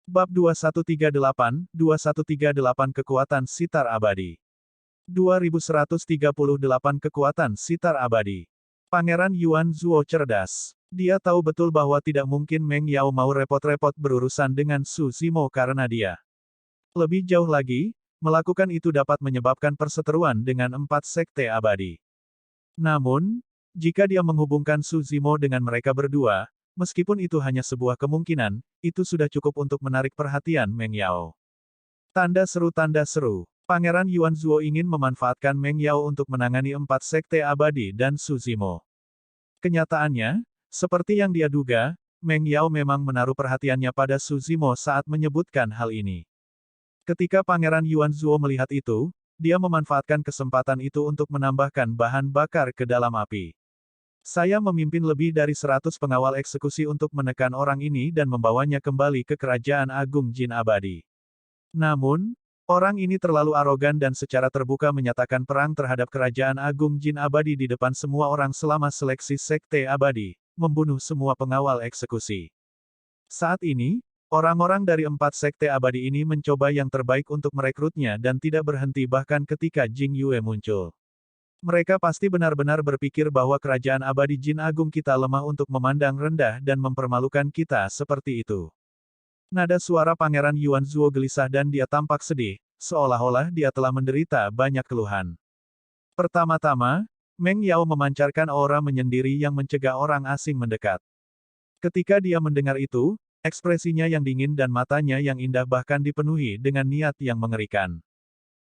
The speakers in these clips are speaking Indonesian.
Bab 2138 Kekuatan Sitar Abadi. 2138 Kekuatan Sitar Abadi. Pangeran Yuan Zuo cerdas. Dia tahu betul bahwa tidak mungkin Meng Yao mau repot-repot berurusan dengan Su Zimo karena dia. Lebih jauh lagi, melakukan itu dapat menyebabkan perseteruan dengan 4 sekte abadi. Namun, jika dia menghubungkan Su Zimo dengan mereka berdua, meskipun itu hanya sebuah kemungkinan, itu sudah cukup untuk menarik perhatian Meng Yao. Tanda seru. Pangeran Yuan Zuo ingin memanfaatkan Meng Yao untuk menangani 4 sekte abadi dan Su Zimo. Kenyataannya, seperti yang dia duga, Meng Yao memang menaruh perhatiannya pada Su Zimo saat menyebutkan hal ini. Ketika Pangeran Yuan Zuo melihat itu, dia memanfaatkan kesempatan itu untuk menambahkan bahan bakar ke dalam api. Saya memimpin lebih dari 100 pengawal eksekusi untuk menekan orang ini dan membawanya kembali ke Kerajaan Agung Jin Abadi. Namun, orang ini terlalu arogan dan secara terbuka menyatakan perang terhadap Kerajaan Agung Jin Abadi di depan semua orang selama seleksi Sekte Abadi, membunuh semua pengawal eksekusi. Saat ini, orang-orang dari 4 Sekte Abadi ini mencoba yang terbaik untuk merekrutnya dan tidak berhenti bahkan ketika Jing Yue muncul. Mereka pasti benar-benar berpikir bahwa Kerajaan Abadi Jin Agung kita lemah untuk memandang rendah dan mempermalukan kita seperti itu. Nada suara Pangeran Yuan Zuo gelisah dan dia tampak sedih, seolah-olah dia telah menderita banyak keluhan. Pertama-tama, Meng Yao memancarkan aura menyendiri yang mencegah orang asing mendekat. Ketika dia mendengar itu, ekspresinya yang dingin dan matanya yang indah bahkan dipenuhi dengan niat yang mengerikan.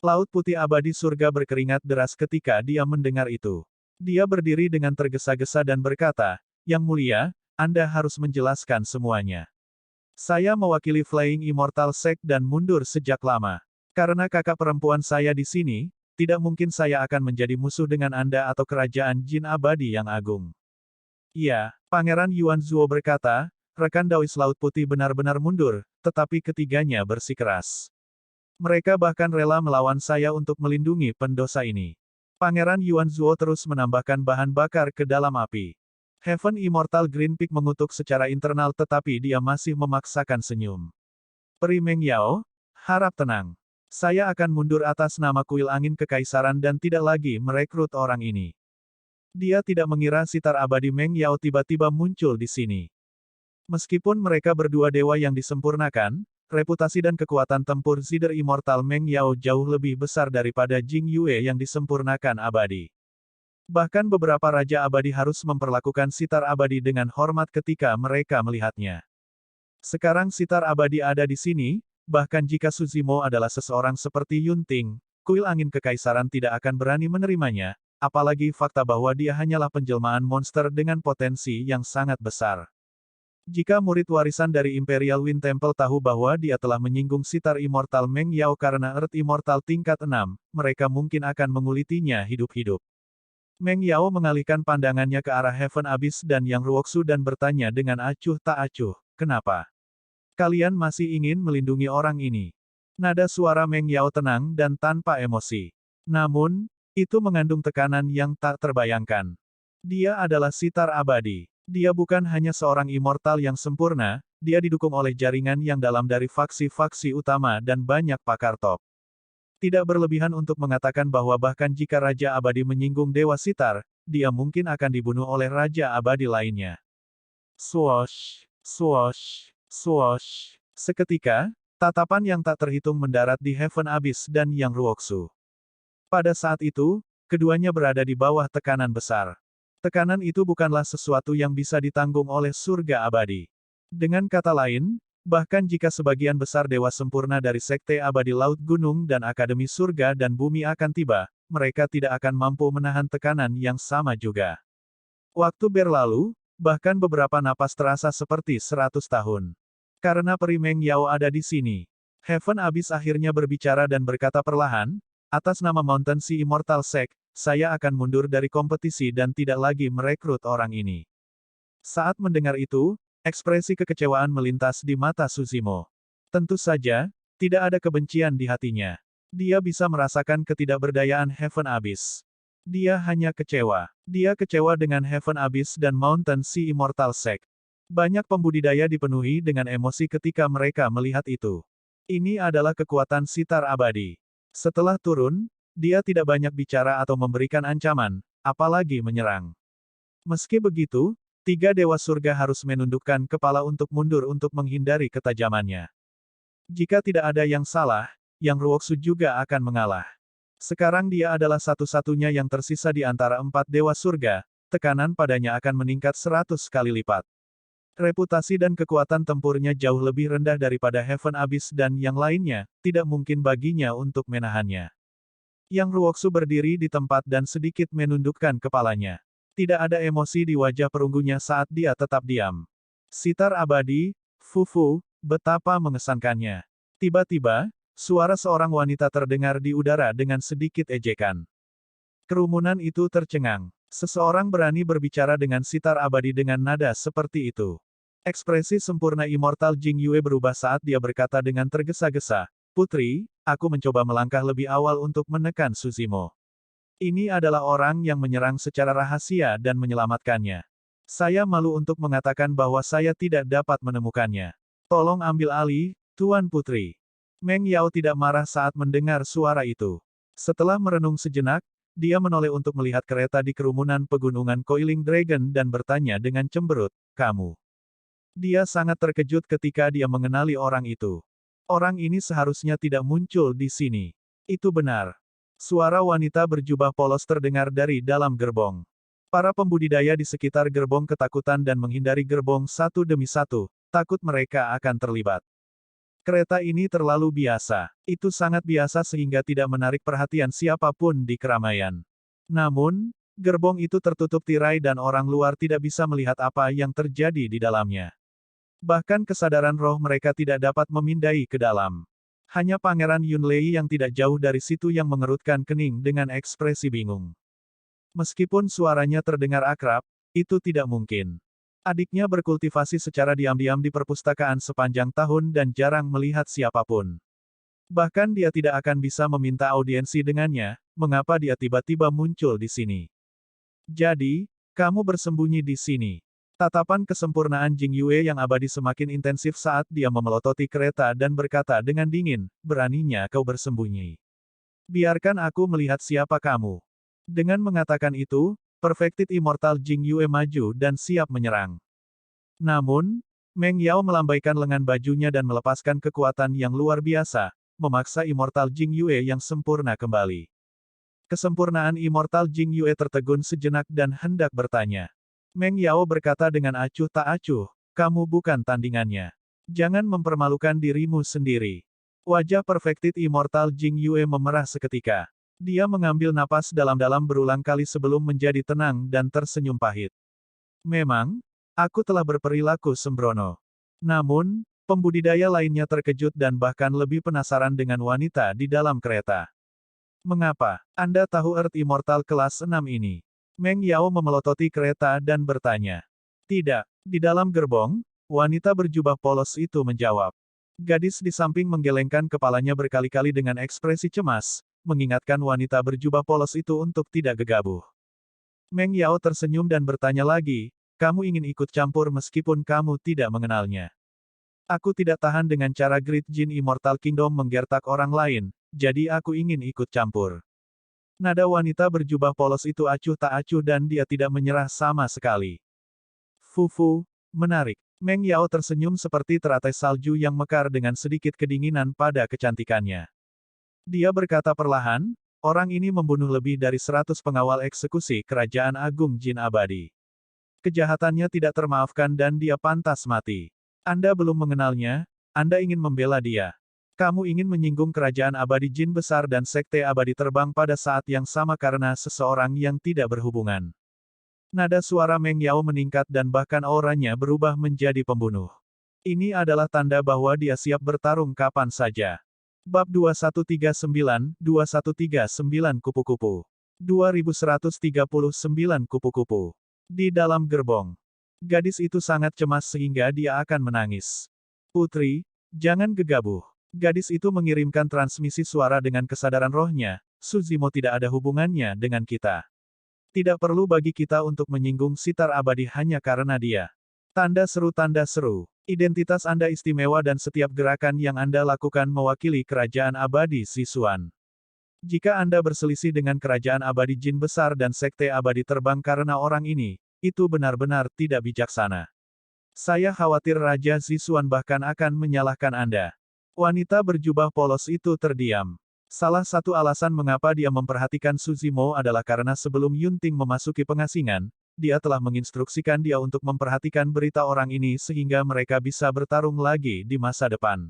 Laut putih abadi surga berkeringat deras ketika dia mendengar itu. Dia berdiri dengan tergesa-gesa dan berkata, "Yang mulia, Anda harus menjelaskan semuanya. Saya mewakili Flying Immortal Sect dan mundur sejak lama. Karena kakak perempuan saya di sini, tidak mungkin saya akan menjadi musuh dengan Anda atau Kerajaan Jin Abadi yang agung." "Iya," Pangeran Yuan Zuo berkata, rekan Daois Laut Putih benar-benar mundur, tetapi ketiganya bersikeras. Mereka bahkan rela melawan saya untuk melindungi pendosa ini. Pangeran Yuan Zuo terus menambahkan bahan bakar ke dalam api. Heaven Immortal Green Peak mengutuk secara internal tetapi dia masih memaksakan senyum. "Peri Meng Yao, harap tenang. Saya akan mundur atas nama kuil angin kekaisaran dan tidak lagi merekrut orang ini." Dia tidak mengira sitar abadi Meng Yao tiba-tiba muncul di sini. Meskipun mereka berdua dewa yang disempurnakan, reputasi dan kekuatan tempur Zider Immortal Meng Yao jauh lebih besar daripada Jing Yue yang disempurnakan abadi. Bahkan beberapa raja abadi harus memperlakukan sitar abadi dengan hormat ketika mereka melihatnya. Sekarang sitar abadi ada di sini, bahkan jika Su Zimo adalah seseorang seperti Yun Ting, kuil angin kekaisaran tidak akan berani menerimanya, apalagi fakta bahwa dia hanyalah penjelmaan monster dengan potensi yang sangat besar. Jika murid warisan dari Imperial Wind Temple tahu bahwa dia telah menyinggung sitar Immortal Meng Yao karena Earth Immortal tingkat 6, mereka mungkin akan mengulitinya hidup-hidup. Meng Yao mengalihkan pandangannya ke arah Heaven Abyss dan Yang Ruoxu dan bertanya dengan acuh tak acuh, "Kenapa? Kalian masih ingin melindungi orang ini?" Nada suara Meng Yao tenang dan tanpa emosi. Namun, itu mengandung tekanan yang tak terbayangkan. Dia adalah sitar abadi. Dia bukan hanya seorang immortal yang sempurna, dia didukung oleh jaringan yang dalam dari faksi-faksi utama dan banyak pakar top. Tidak berlebihan untuk mengatakan bahwa bahkan jika Raja Abadi menyinggung Dewa Sitar, dia mungkin akan dibunuh oleh Raja Abadi lainnya. Swoosh, swoosh, swoosh. Seketika, tatapan yang tak terhitung mendarat di Heaven Abyss dan Yang Ruoxu. Pada saat itu, keduanya berada di bawah tekanan besar. Tekanan itu bukanlah sesuatu yang bisa ditanggung oleh surga abadi. Dengan kata lain, bahkan jika sebagian besar dewa sempurna dari Sekte Abadi Laut Gunung dan Akademi Surga dan Bumi akan tiba, mereka tidak akan mampu menahan tekanan yang sama juga. Waktu berlalu, bahkan beberapa napas terasa seperti 100 tahun. Karena Peri Meng Yao ada di sini, Heaven Abyss akhirnya berbicara dan berkata perlahan, "Atas nama Mountain Sea Immortal Sect, saya akan mundur dari kompetisi dan tidak lagi merekrut orang ini." Saat mendengar itu, ekspresi kekecewaan melintas di mata Su Zimo. Tentu saja, tidak ada kebencian di hatinya. Dia bisa merasakan ketidakberdayaan Heaven Abyss. Dia hanya kecewa. Dia kecewa dengan Heaven Abyss dan Mountain Sea Immortal Sect. Banyak pembudidaya dipenuhi dengan emosi ketika mereka melihat itu. Ini adalah kekuatan sitar abadi. Setelah turun, dia tidak banyak bicara atau memberikan ancaman, apalagi menyerang. Meski begitu, tiga dewa surga harus menundukkan kepala untuk mundur untuk menghindari ketajamannya. Jika tidak ada yang salah, Yang Ruoksu juga akan mengalah. Sekarang dia adalah satu-satunya yang tersisa di antara empat dewa surga, tekanan padanya akan meningkat 100 kali lipat. Reputasi dan kekuatan tempurnya jauh lebih rendah daripada Heaven Abyss dan yang lainnya, tidak mungkin baginya untuk menahannya. Yang Ruoksu berdiri di tempat dan sedikit menundukkan kepalanya. Tidak ada emosi di wajah perunggunya saat dia tetap diam. Sitar abadi, Fufu, betapa mengesankannya. Tiba-tiba, suara seorang wanita terdengar di udara dengan sedikit ejekan. Kerumunan itu tercengang. Seseorang berani berbicara dengan sitar abadi dengan nada seperti itu. Ekspresi sempurna Immortal Jing Yue berubah saat dia berkata dengan tergesa-gesa, "Putri, aku mencoba melangkah lebih awal untuk menekan Suzimo. Ini adalah orang yang menyerang secara rahasia dan menyelamatkannya. Saya malu untuk mengatakan bahwa saya tidak dapat menemukannya. Tolong ambil alih, Tuan Putri." Meng Yao tidak marah saat mendengar suara itu. Setelah merenung sejenak, dia menoleh untuk melihat kereta di kerumunan pegunungan Coiling Dragon dan bertanya dengan cemberut, "Kamu?" Dia sangat terkejut ketika dia mengenali orang itu. Orang ini seharusnya tidak muncul di sini. Itu benar. Suara wanita berjubah polos terdengar dari dalam gerbong. Para pembudidaya di sekitar gerbong ketakutan dan menghindari gerbong satu demi satu, takut mereka akan terlibat. Kereta ini terlalu biasa. Itu sangat biasa sehingga tidak menarik perhatian siapapun di keramaian. Namun, gerbong itu tertutup tirai dan orang luar tidak bisa melihat apa yang terjadi di dalamnya. Bahkan kesadaran roh mereka tidak dapat memindai ke dalam. Hanya Pangeran Yunlei yang tidak jauh dari situ yang mengerutkan kening dengan ekspresi bingung. Meskipun suaranya terdengar akrab, itu tidak mungkin. Adiknya berkultivasi secara diam-diam di perpustakaan sepanjang tahun dan jarang melihat siapapun. Bahkan dia tidak akan bisa meminta audiensi dengannya, mengapa dia tiba-tiba muncul di sini. Jadi, kamu bersembunyi di sini. Tatapan kesempurnaan Jing Yue yang abadi semakin intensif saat dia memelototi kereta dan berkata dengan dingin, "Beraninya kau bersembunyi. Biarkan aku melihat siapa kamu." Dengan mengatakan itu, Perfected Immortal Jing Yue maju dan siap menyerang. Namun, Meng Yao melambaikan lengan bajunya dan melepaskan kekuatan yang luar biasa, memaksa Immortal Jing Yue yang sempurna kembali. Kesempurnaan Immortal Jing Yue tertegun sejenak dan hendak bertanya. Meng Yao berkata dengan acuh tak acuh, "Kamu bukan tandingannya. Jangan mempermalukan dirimu sendiri." Wajah Perfected Immortal Jing Yue memerah seketika. Dia mengambil napas dalam-dalam berulang kali sebelum menjadi tenang dan tersenyum pahit. "Memang, aku telah berperilaku sembrono. Namun, pembudidaya lainnya terkejut dan bahkan lebih penasaran dengan wanita di dalam kereta. Mengapa Anda tahu Earth Immortal kelas 6 ini?" Meng Yao memelototi kereta dan bertanya. "Tidak." Di dalam gerbong, wanita berjubah polos itu menjawab. Gadis di samping menggelengkan kepalanya berkali-kali dengan ekspresi cemas, mengingatkan wanita berjubah polos itu untuk tidak gegabah. Meng Yao tersenyum dan bertanya lagi, "Kamu ingin ikut campur meskipun kamu tidak mengenalnya?" "Aku tidak tahan dengan cara Great Jin Immortal Kingdom menggertak orang lain, jadi aku ingin ikut campur." Nada wanita berjubah polos itu acuh tak acuh dan dia tidak menyerah sama sekali. "Fufu, menarik." Meng Yao tersenyum seperti teratai salju yang mekar dengan sedikit kedinginan pada kecantikannya. Dia berkata perlahan, "Orang ini membunuh lebih dari 100 pengawal eksekusi Kerajaan Agung Jin Abadi. Kejahatannya tidak termaafkan dan dia pantas mati. Anda belum mengenalnya, Anda ingin membela dia. Kamu ingin menyinggung Kerajaan Abadi Jin Besar dan Sekte Abadi Terbang pada saat yang sama karena seseorang yang tidak berhubungan." Nada suara Meng Yao meningkat dan bahkan auranya berubah menjadi pembunuh. Ini adalah tanda bahwa dia siap bertarung kapan saja. Bab 2139 kupu-kupu. 2139 kupu-kupu. Di dalam gerbong. Gadis itu sangat cemas sehingga dia akan menangis. "Putri, jangan gegabah." Gadis itu mengirimkan transmisi suara dengan kesadaran rohnya, "Suzimo tidak ada hubungannya dengan kita. Tidak perlu bagi kita untuk menyinggung sitar abadi hanya karena dia." Tanda seru, tanda seru. Identitas Anda istimewa dan setiap gerakan yang Anda lakukan mewakili kerajaan abadi Sisuan. Jika Anda berselisih dengan kerajaan abadi jin besar dan sekte abadi terbang karena orang ini, itu benar-benar tidak bijaksana. Saya khawatir Raja Sisuan bahkan akan menyalahkan Anda. Wanita berjubah polos itu terdiam. Salah satu alasan mengapa dia memperhatikan Suzimo adalah karena sebelum Yunting memasuki pengasingan, dia telah menginstruksikan dia untuk memperhatikan berita orang ini sehingga mereka bisa bertarung lagi di masa depan.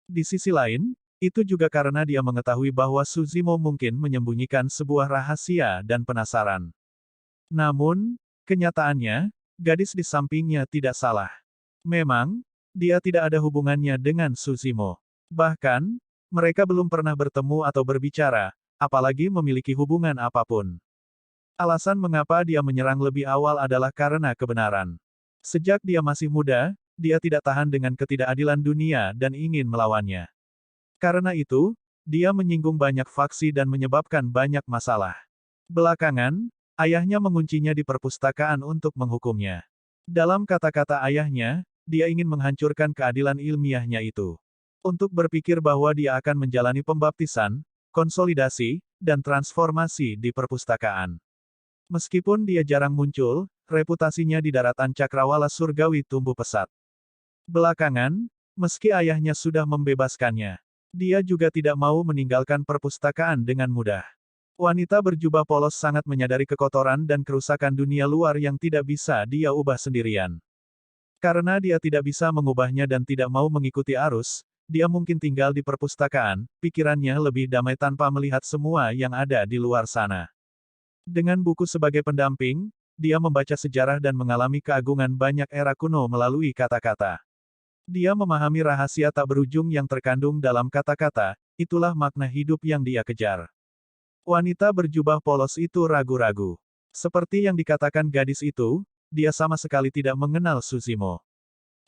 Di sisi lain, itu juga karena dia mengetahui bahwa Suzimo mungkin menyembunyikan sebuah rahasia dan penasaran. Namun, kenyataannya, gadis di sampingnya tidak salah. Memang, dia tidak ada hubungannya dengan Suzimo. Bahkan, mereka belum pernah bertemu atau berbicara, apalagi memiliki hubungan apapun. Alasan mengapa dia menyerang lebih awal adalah karena kebenaran. Sejak dia masih muda, dia tidak tahan dengan ketidakadilan dunia dan ingin melawannya. Karena itu, dia menyinggung banyak faksi dan menyebabkan banyak masalah. Belakangan, ayahnya menguncinya di perpustakaan untuk menghukumnya. Dalam kata-kata ayahnya, dia ingin menghancurkan keadilan ilmiahnya itu. Untuk berpikir bahwa dia akan menjalani pembaptisan, konsolidasi, dan transformasi di perpustakaan. Meskipun dia jarang muncul, reputasinya di daratan cakrawala surgawi tumbuh pesat. Belakangan, meski ayahnya sudah membebaskannya, dia juga tidak mau meninggalkan perpustakaan dengan mudah. Wanita berjubah polos sangat menyadari kekotoran dan kerusakan dunia luar yang tidak bisa dia ubah sendirian. Karena dia tidak bisa mengubahnya dan tidak mau mengikuti arus, dia mungkin tinggal di perpustakaan, pikirannya lebih damai tanpa melihat semua yang ada di luar sana. Dengan buku sebagai pendamping, dia membaca sejarah dan mengalami keagungan banyak era kuno melalui kata-kata. Dia memahami rahasia tak berujung yang terkandung dalam kata-kata, itulah makna hidup yang dia kejar. Wanita berjubah polos itu ragu-ragu. Seperti yang dikatakan gadis itu, dia sama sekali tidak mengenal Suzimo.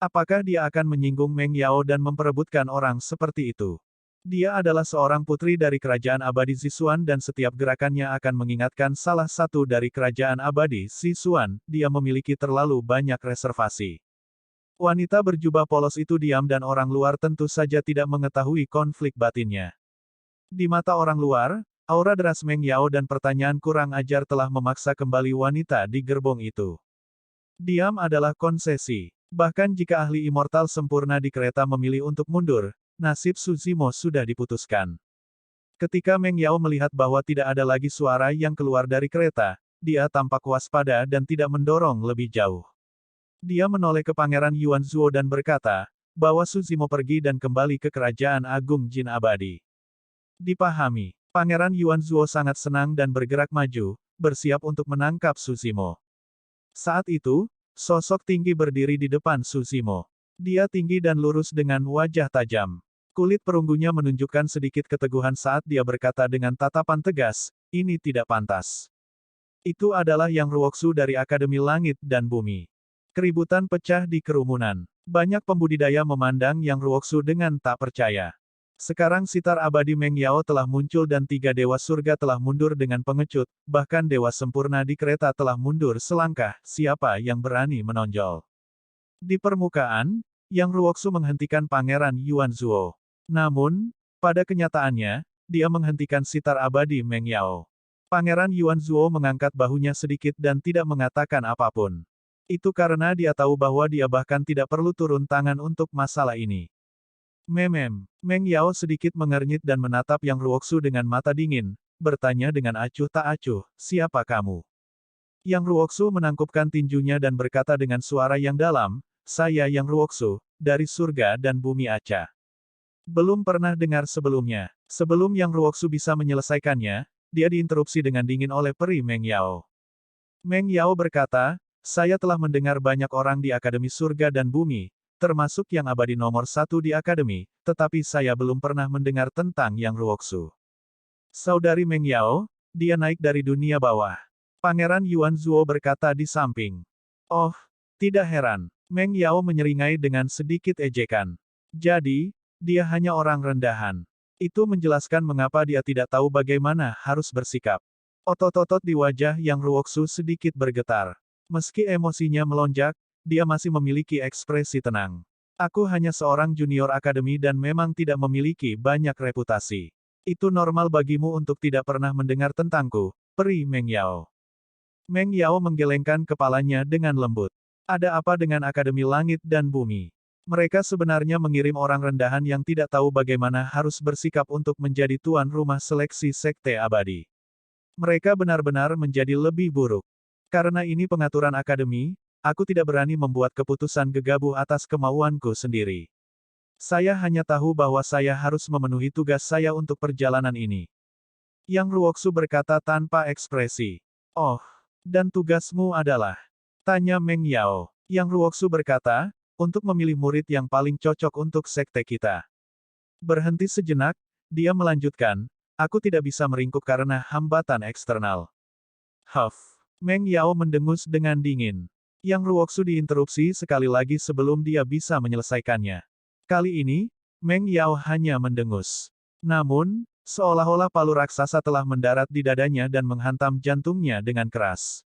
Apakah dia akan menyinggung Meng Yao dan memperebutkan orang seperti itu? Dia adalah seorang putri dari kerajaan abadi Sisuan dan setiap gerakannya akan mengingatkan salah satu dari kerajaan abadi Sisuan, dia memiliki terlalu banyak reservasi. Wanita berjubah polos itu diam dan orang luar tentu saja tidak mengetahui konflik batinnya. Di mata orang luar, aura deras Meng Yao dan pertanyaan kurang ajar telah memaksa kembali wanita di gerbong itu. Diam adalah konsesi. Bahkan jika ahli immortal sempurna di kereta memilih untuk mundur, nasib Suzimo sudah diputuskan. Ketika Meng Yao melihat bahwa tidak ada lagi suara yang keluar dari kereta, dia tampak waspada dan tidak mendorong lebih jauh. Dia menoleh ke Pangeran Yuan Zuo dan berkata, bahwa Suzimo pergi dan kembali ke Kerajaan Agung Jin Abadi. Dipahami, Pangeran Yuan Zuo sangat senang dan bergerak maju, bersiap untuk menangkap Suzimo. Saat itu, sosok tinggi berdiri di depan Suzimo. Dia tinggi dan lurus dengan wajah tajam. Kulit perunggunya menunjukkan sedikit keteguhan saat dia berkata dengan tatapan tegas, ini tidak pantas. Itu adalah Yang Ruoksu dari Akademi Langit dan Bumi. Keributan pecah di kerumunan. Banyak pembudidaya memandang Yang Ruoksu dengan tak percaya. Sekarang sitar abadi Meng Yao telah muncul dan 3 dewa surga telah mundur dengan pengecut, bahkan dewa sempurna di kereta telah mundur selangkah, siapa yang berani menonjol? Di permukaan, Yang Ruoksu menghentikan Pangeran Yuan Zuo. Namun, pada kenyataannya, dia menghentikan sitar abadi Meng Yao. Pangeran Yuan Zuo mengangkat bahunya sedikit dan tidak mengatakan apapun. Itu karena dia tahu bahwa dia bahkan tidak perlu turun tangan untuk masalah ini. Memem, Meng Yao sedikit mengernyit dan menatap Yang Ruoksu dengan mata dingin, bertanya dengan acuh tak acuh, siapa kamu? Yang Ruoksu menangkupkan tinjunya dan berkata dengan suara yang dalam, saya Yang Ruoksu, dari surga dan bumi Aca. Belum pernah dengar sebelumnya. Sebelum Yang Ruoksu bisa menyelesaikannya, dia diinterupsi dengan dingin oleh peri Meng Yao. Meng Yao berkata, saya telah mendengar banyak orang di Akademi Surga dan Bumi, termasuk yang abadi nomor 1 di Akademi, tetapi saya belum pernah mendengar tentang Yang Ruoksu. Saudari Meng Yao, dia naik dari dunia bawah. Pangeran Yuan Zuo berkata di samping. Oh, tidak heran. Meng Yao menyeringai dengan sedikit ejekan. Jadi, dia hanya orang rendahan. Itu menjelaskan mengapa dia tidak tahu bagaimana harus bersikap. Otot-otot di wajah Yang Ruoksu sedikit bergetar. Meski emosinya melonjak, dia masih memiliki ekspresi tenang. Aku hanya seorang junior akademi dan memang tidak memiliki banyak reputasi. Itu normal bagimu untuk tidak pernah mendengar tentangku, peri Meng Yao. Meng Yao menggelengkan kepalanya dengan lembut. Ada apa dengan Akademi Langit dan Bumi? Mereka sebenarnya mengirim orang rendahan yang tidak tahu bagaimana harus bersikap untuk menjadi tuan rumah seleksi Sekte Abadi. Mereka benar-benar menjadi lebih buruk. Karena ini pengaturan akademi, aku tidak berani membuat keputusan gegabah atas kemauanku sendiri. Saya hanya tahu bahwa saya harus memenuhi tugas saya untuk perjalanan ini. Yang Ruoksu berkata tanpa ekspresi. Oh, dan tugasmu adalah? Tanya Meng Yao. Yang Ruoksu berkata, untuk memilih murid yang paling cocok untuk sekte kita. Berhenti sejenak, dia melanjutkan, aku tidak bisa meringkuk karena hambatan eksternal. Huff. Meng Yao mendengus dengan dingin. Yang Ruoksu diinterupsi sekali lagi sebelum dia bisa menyelesaikannya. Kali ini, Meng Yao hanya mendengus. Namun, seolah-olah palu raksasa telah mendarat di dadanya dan menghantam jantungnya dengan keras.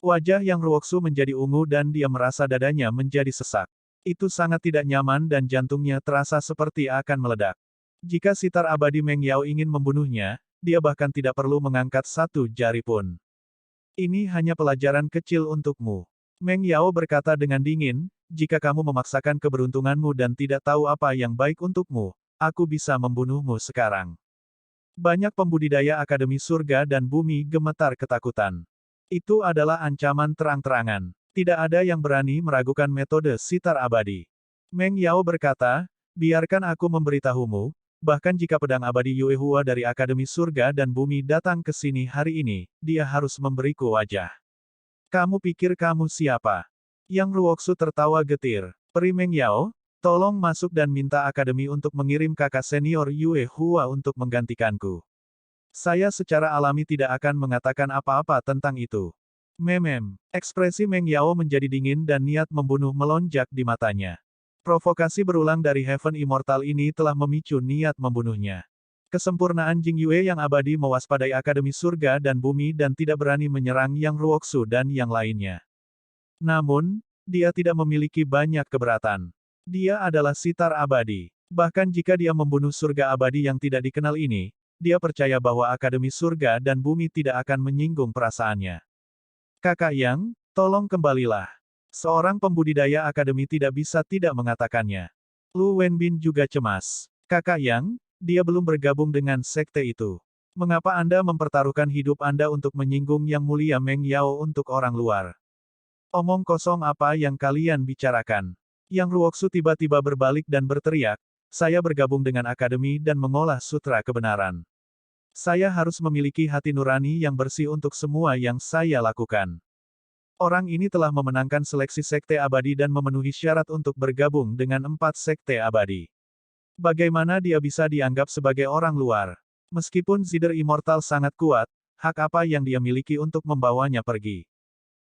Wajah Yang Ruoksu menjadi ungu dan dia merasa dadanya menjadi sesak. Itu sangat tidak nyaman dan jantungnya terasa seperti akan meledak. Jika sitar abadi Meng Yao ingin membunuhnya, dia bahkan tidak perlu mengangkat satu jari pun. Ini hanya pelajaran kecil untukmu. Meng Yao berkata dengan dingin, jika kamu memaksakan keberuntunganmu dan tidak tahu apa yang baik untukmu, aku bisa membunuhmu sekarang. Banyak pembudidaya Akademi Surga dan Bumi gemetar ketakutan. Itu adalah ancaman terang-terangan. Tidak ada yang berani meragukan metode sitar abadi. Meng Yao berkata, biarkan aku memberitahumu, bahkan jika pedang abadi Yue Hua dari Akademi Surga dan Bumi datang ke sini hari ini, dia harus memberiku wajah. Kamu pikir kamu siapa? Yang Ruoksu tertawa getir. Peri Meng Yao, tolong masuk dan minta Akademi untuk mengirim kakak senior Yue Hua untuk menggantikanku. Saya secara alami tidak akan mengatakan apa-apa tentang itu. Memem. Ekspresi Meng Yao menjadi dingin dan niat membunuh melonjak di matanya. Provokasi berulang dari Heaven Immortal ini telah memicu niat membunuhnya. Kesempurnaan Jing Yue yang abadi mewaspadai Akademi Surga dan Bumi dan tidak berani menyerang Yang Ruoksu dan yang lainnya. Namun, dia tidak memiliki banyak keberatan. Dia adalah sitar abadi. Bahkan jika dia membunuh surga abadi yang tidak dikenal ini, dia percaya bahwa Akademi Surga dan Bumi tidak akan menyinggung perasaannya. Kakak Yang, tolong kembalilah. Seorang pembudidaya akademi tidak bisa tidak mengatakannya. Lu Wenbin juga cemas. Kakak Yang, dia belum bergabung dengan sekte itu. Mengapa Anda mempertaruhkan hidup Anda untuk menyinggung Yang Mulia Meng Yao untuk orang luar? Omong kosong apa yang kalian bicarakan? Yang Ruoksu tiba-tiba berbalik dan berteriak, saya bergabung dengan akademi dan mengolah sutra kebenaran. Saya harus memiliki hati nurani yang bersih untuk semua yang saya lakukan. Orang ini telah memenangkan seleksi sekte abadi dan memenuhi syarat untuk bergabung dengan 4 sekte abadi. Bagaimana dia bisa dianggap sebagai orang luar? Meskipun Zider Immortal sangat kuat, hak apa yang dia miliki untuk membawanya pergi?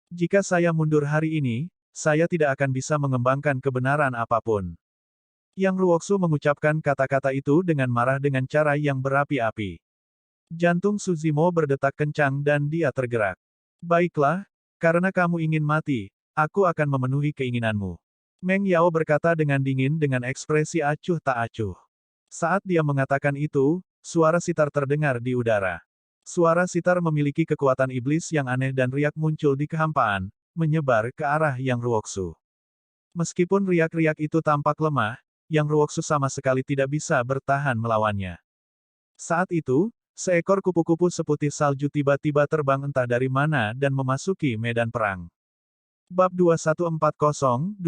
Jika saya mundur hari ini, saya tidak akan bisa mengembangkan kebenaran apapun. Yang Ruoksu mengucapkan kata-kata itu dengan marah dengan cara yang berapi-api. Jantung Suzimo berdetak kencang dan dia tergerak. Baiklah, karena kamu ingin mati, aku akan memenuhi keinginanmu. Meng Yao berkata dengan dingin dengan ekspresi acuh tak acuh. Saat dia mengatakan itu, suara sitar terdengar di udara. Suara sitar memiliki kekuatan iblis yang aneh dan riak muncul di kehampaan, menyebar ke arah Yang Ruoksu. Meskipun riak-riak itu tampak lemah, Yang Ruoksu sama sekali tidak bisa bertahan melawannya. Saat itu, seekor kupu-kupu seputih salju tiba-tiba terbang entah dari mana dan memasuki medan perang. Bab 2140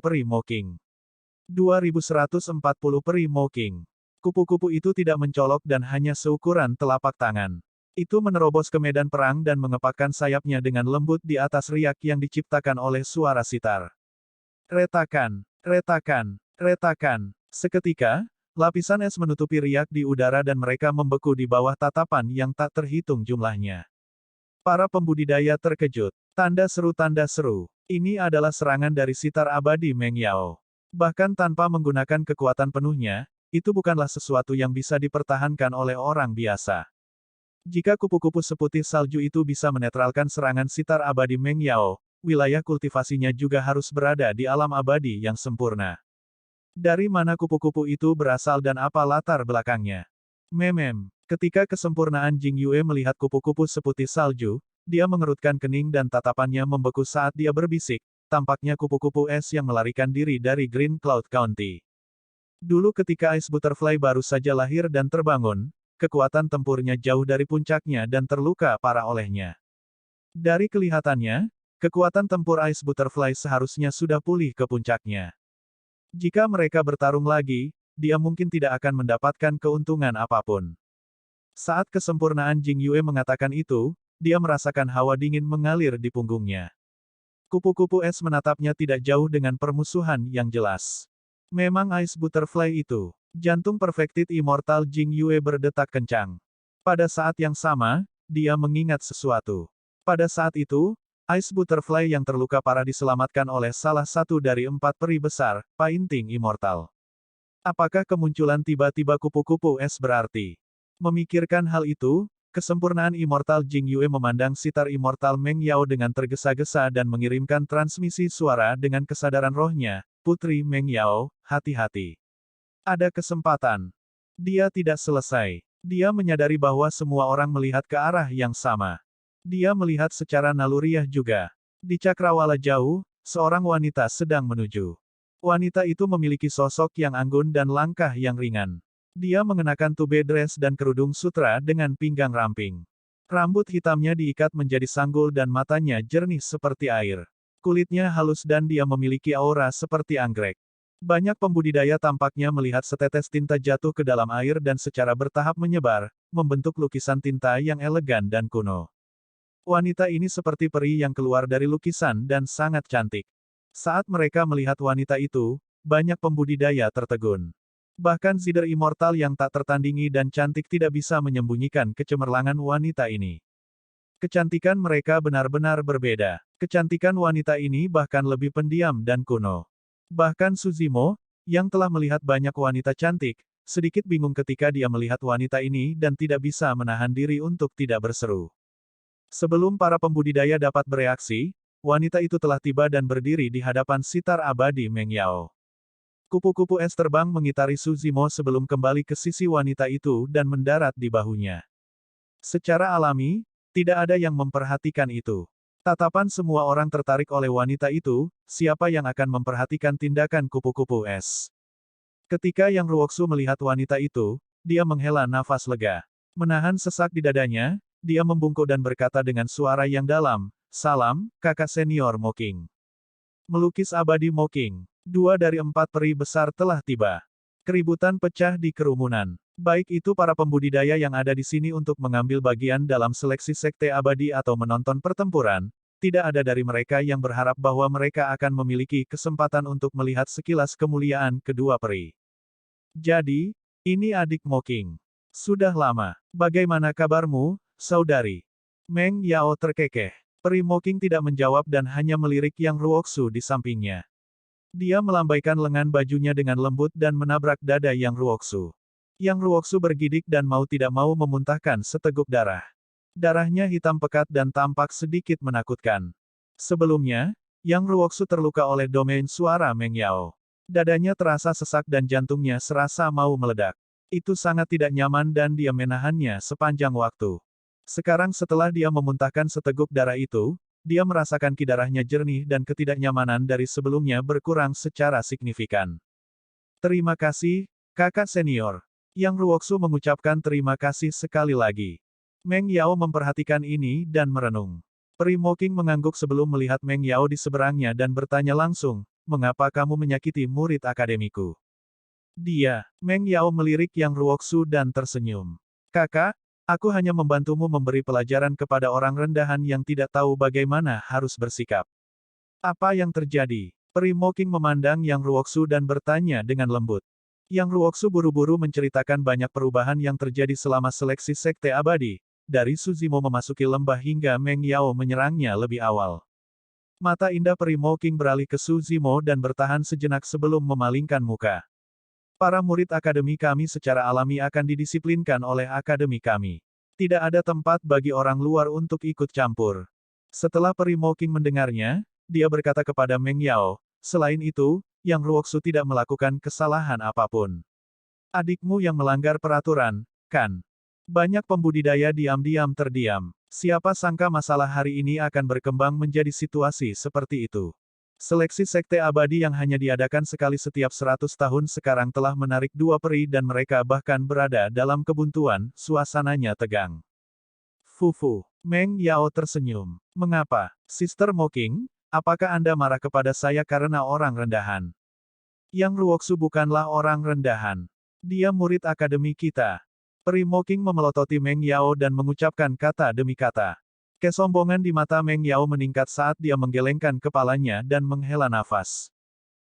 Peri Mocking 2140 Peri Mocking. Kupu-kupu itu tidak mencolok dan hanya seukuran telapak tangan. Itu menerobos ke medan perang dan mengepakkan sayapnya dengan lembut di atas riak yang diciptakan oleh suara sitar. Retakan, retakan, retakan. Seketika, lapisan es menutupi riak di udara dan mereka membeku di bawah tatapan yang tak terhitung jumlahnya. Para pembudidaya terkejut. Tanda seru. Ini adalah serangan dari sitar abadi Meng Yao. Bahkan tanpa menggunakan kekuatan penuhnya, itu bukanlah sesuatu yang bisa dipertahankan oleh orang biasa. Jika kupu-kupu seputih salju itu bisa menetralkan serangan sitar abadi Meng Yao, wilayah kultivasinya juga harus berada di alam abadi yang sempurna. Dari mana kupu-kupu itu berasal dan apa latar belakangnya? Ketika kesempurnaan Jing Yue melihat kupu-kupu seputih salju, dia mengerutkan kening dan tatapannya membeku saat dia berbisik, tampaknya kupu-kupu es yang melarikan diri dari Green Cloud County. Dulu ketika Ice Butterfly baru saja lahir dan terbangun, kekuatan tempurnya jauh dari puncaknya dan terluka parah olehnya. Dari kelihatannya, kekuatan tempur Ice Butterfly seharusnya sudah pulih ke puncaknya. Jika mereka bertarung lagi, dia mungkin tidak akan mendapatkan keuntungan apapun. Saat kesempurnaan Jing Yue mengatakan itu, dia merasakan hawa dingin mengalir di punggungnya. Kupu-kupu es menatapnya tidak jauh dengan permusuhan yang jelas. Memang Ice Butterfly itu. Jantung Perfected Immortal Jing Yue berdetak kencang. Pada saat yang sama, dia mengingat sesuatu. Pada saat itu, Ice Butterfly yang terluka parah diselamatkan oleh salah satu dari 4 peri besar, Painting Immortal. Apakah kemunculan tiba-tiba kupu-kupu es berarti? Memikirkan hal itu, kesempurnaan Immortal Jing Yue memandang sitar Immortal Meng Yao dengan tergesa-gesa dan mengirimkan transmisi suara dengan kesadaran rohnya, Putri Meng Yao, hati-hati. Ada kesempatan. Dia tidak selesai. Dia menyadari bahwa semua orang melihat ke arah yang sama. Dia melihat secara naluriah juga. Di cakrawala jauh, seorang wanita sedang menuju. Wanita itu memiliki sosok yang anggun dan langkah yang ringan. Dia mengenakan tube dress dan kerudung sutra dengan pinggang ramping. Rambut hitamnya diikat menjadi sanggul dan matanya jernih seperti air. Kulitnya halus dan dia memiliki aura seperti anggrek. Banyak pembudidaya tampaknya melihat setetes tinta jatuh ke dalam air dan secara bertahap menyebar, membentuk lukisan tinta yang elegan dan kuno. Wanita ini seperti peri yang keluar dari lukisan dan sangat cantik. Saat mereka melihat wanita itu, banyak pembudidaya tertegun. Bahkan Zider Immortal yang tak tertandingi dan cantik tidak bisa menyembunyikan kecemerlangan wanita ini. Kecantikan mereka benar-benar berbeda. Kecantikan wanita ini bahkan lebih pendiam dan kuno. Bahkan Suzimo, yang telah melihat banyak wanita cantik, sedikit bingung ketika dia melihat wanita ini dan tidak bisa menahan diri untuk tidak berseru. Sebelum para pembudidaya dapat bereaksi, wanita itu telah tiba dan berdiri di hadapan sitar abadi Meng Yao. Kupu-kupu es terbang mengitari Suzimo sebelum kembali ke sisi wanita itu dan mendarat di bahunya. Secara alami, tidak ada yang memperhatikan itu. Tatapan semua orang tertarik oleh wanita itu, siapa yang akan memperhatikan tindakan kupu-kupu es. Ketika Yang Ruoksu melihat wanita itu, dia menghela nafas lega. Menahan sesak di dadanya, dia membungkuk dan berkata dengan suara yang dalam, "Salam, kakak senior Moking." Melukis abadi Moking. 2 dari 4 peri besar telah tiba. Keributan pecah di kerumunan. Baik itu para pembudidaya yang ada di sini untuk mengambil bagian dalam seleksi sekte abadi atau menonton pertempuran, tidak ada dari mereka yang berharap bahwa mereka akan memiliki kesempatan untuk melihat sekilas kemuliaan kedua peri. Jadi, ini adik Moking. Sudah lama. Bagaimana kabarmu, saudari? Meng Yao terkekeh. Peri Moking tidak menjawab dan hanya melirik Yang Ruoksu di sampingnya. Dia melambaikan lengan bajunya dengan lembut dan menabrak dada Yang Ruoksu. Yang Ruoksu bergidik dan mau tidak mau memuntahkan seteguk darah. Darahnya hitam pekat dan tampak sedikit menakutkan. Sebelumnya, Yang Ruoksu terluka oleh domain suara Meng Yao. Dadanya terasa sesak dan jantungnya serasa mau meledak. Itu sangat tidak nyaman dan dia menahannya sepanjang waktu. Sekarang setelah dia memuntahkan seteguk darah itu, dia merasakan darahnya jernih dan ketidaknyamanan dari sebelumnya berkurang secara signifikan. Terima kasih, kakak senior. Yang Ruoksu mengucapkan terima kasih sekali lagi. Meng Yao memperhatikan ini dan merenung. Peri Moking mengangguk sebelum melihat Meng Yao di seberangnya dan bertanya langsung, "Mengapa kamu menyakiti murid akademiku?" Meng Yao melirik Yang Ruoksu dan tersenyum. "Kakak, aku hanya membantumu memberi pelajaran kepada orang rendahan yang tidak tahu bagaimana harus bersikap." "Apa yang terjadi?" Peri Moking memandang Yang Ruoksu dan bertanya dengan lembut. Yang Ruoksu buru-buru menceritakan banyak perubahan yang terjadi selama seleksi sekte abadi, dari Suzimo memasuki lembah hingga Meng Yao menyerangnya lebih awal. Mata indah Peri Moking beralih ke Suzimo dan bertahan sejenak sebelum memalingkan muka. "Para murid akademi kami secara alami akan didisiplinkan oleh akademi kami. Tidak ada tempat bagi orang luar untuk ikut campur." Setelah peri Mouqing mendengarnya, dia berkata kepada Meng Yao, selain itu, Yang Ruoxu tidak melakukan kesalahan apapun. Adikmu yang melanggar peraturan, kan? Banyak pembudidaya diam-diam terdiam. Siapa sangka masalah hari ini akan berkembang menjadi situasi seperti itu. Seleksi sekte abadi yang hanya diadakan sekali setiap 100 tahun sekarang telah menarik dua peri dan mereka bahkan berada dalam kebuntuan, suasananya tegang. Fufu. Meng Yao tersenyum. Mengapa, Sister Mouqing? Apakah Anda marah kepada saya karena orang rendahan? Yang Ruoxu bukanlah orang rendahan. Dia murid akademi kita. Peri Mouqing memelototi Meng Yao dan mengucapkan kata demi kata. Kesombongan di mata Meng Yao meningkat saat dia menggelengkan kepalanya dan menghela nafas.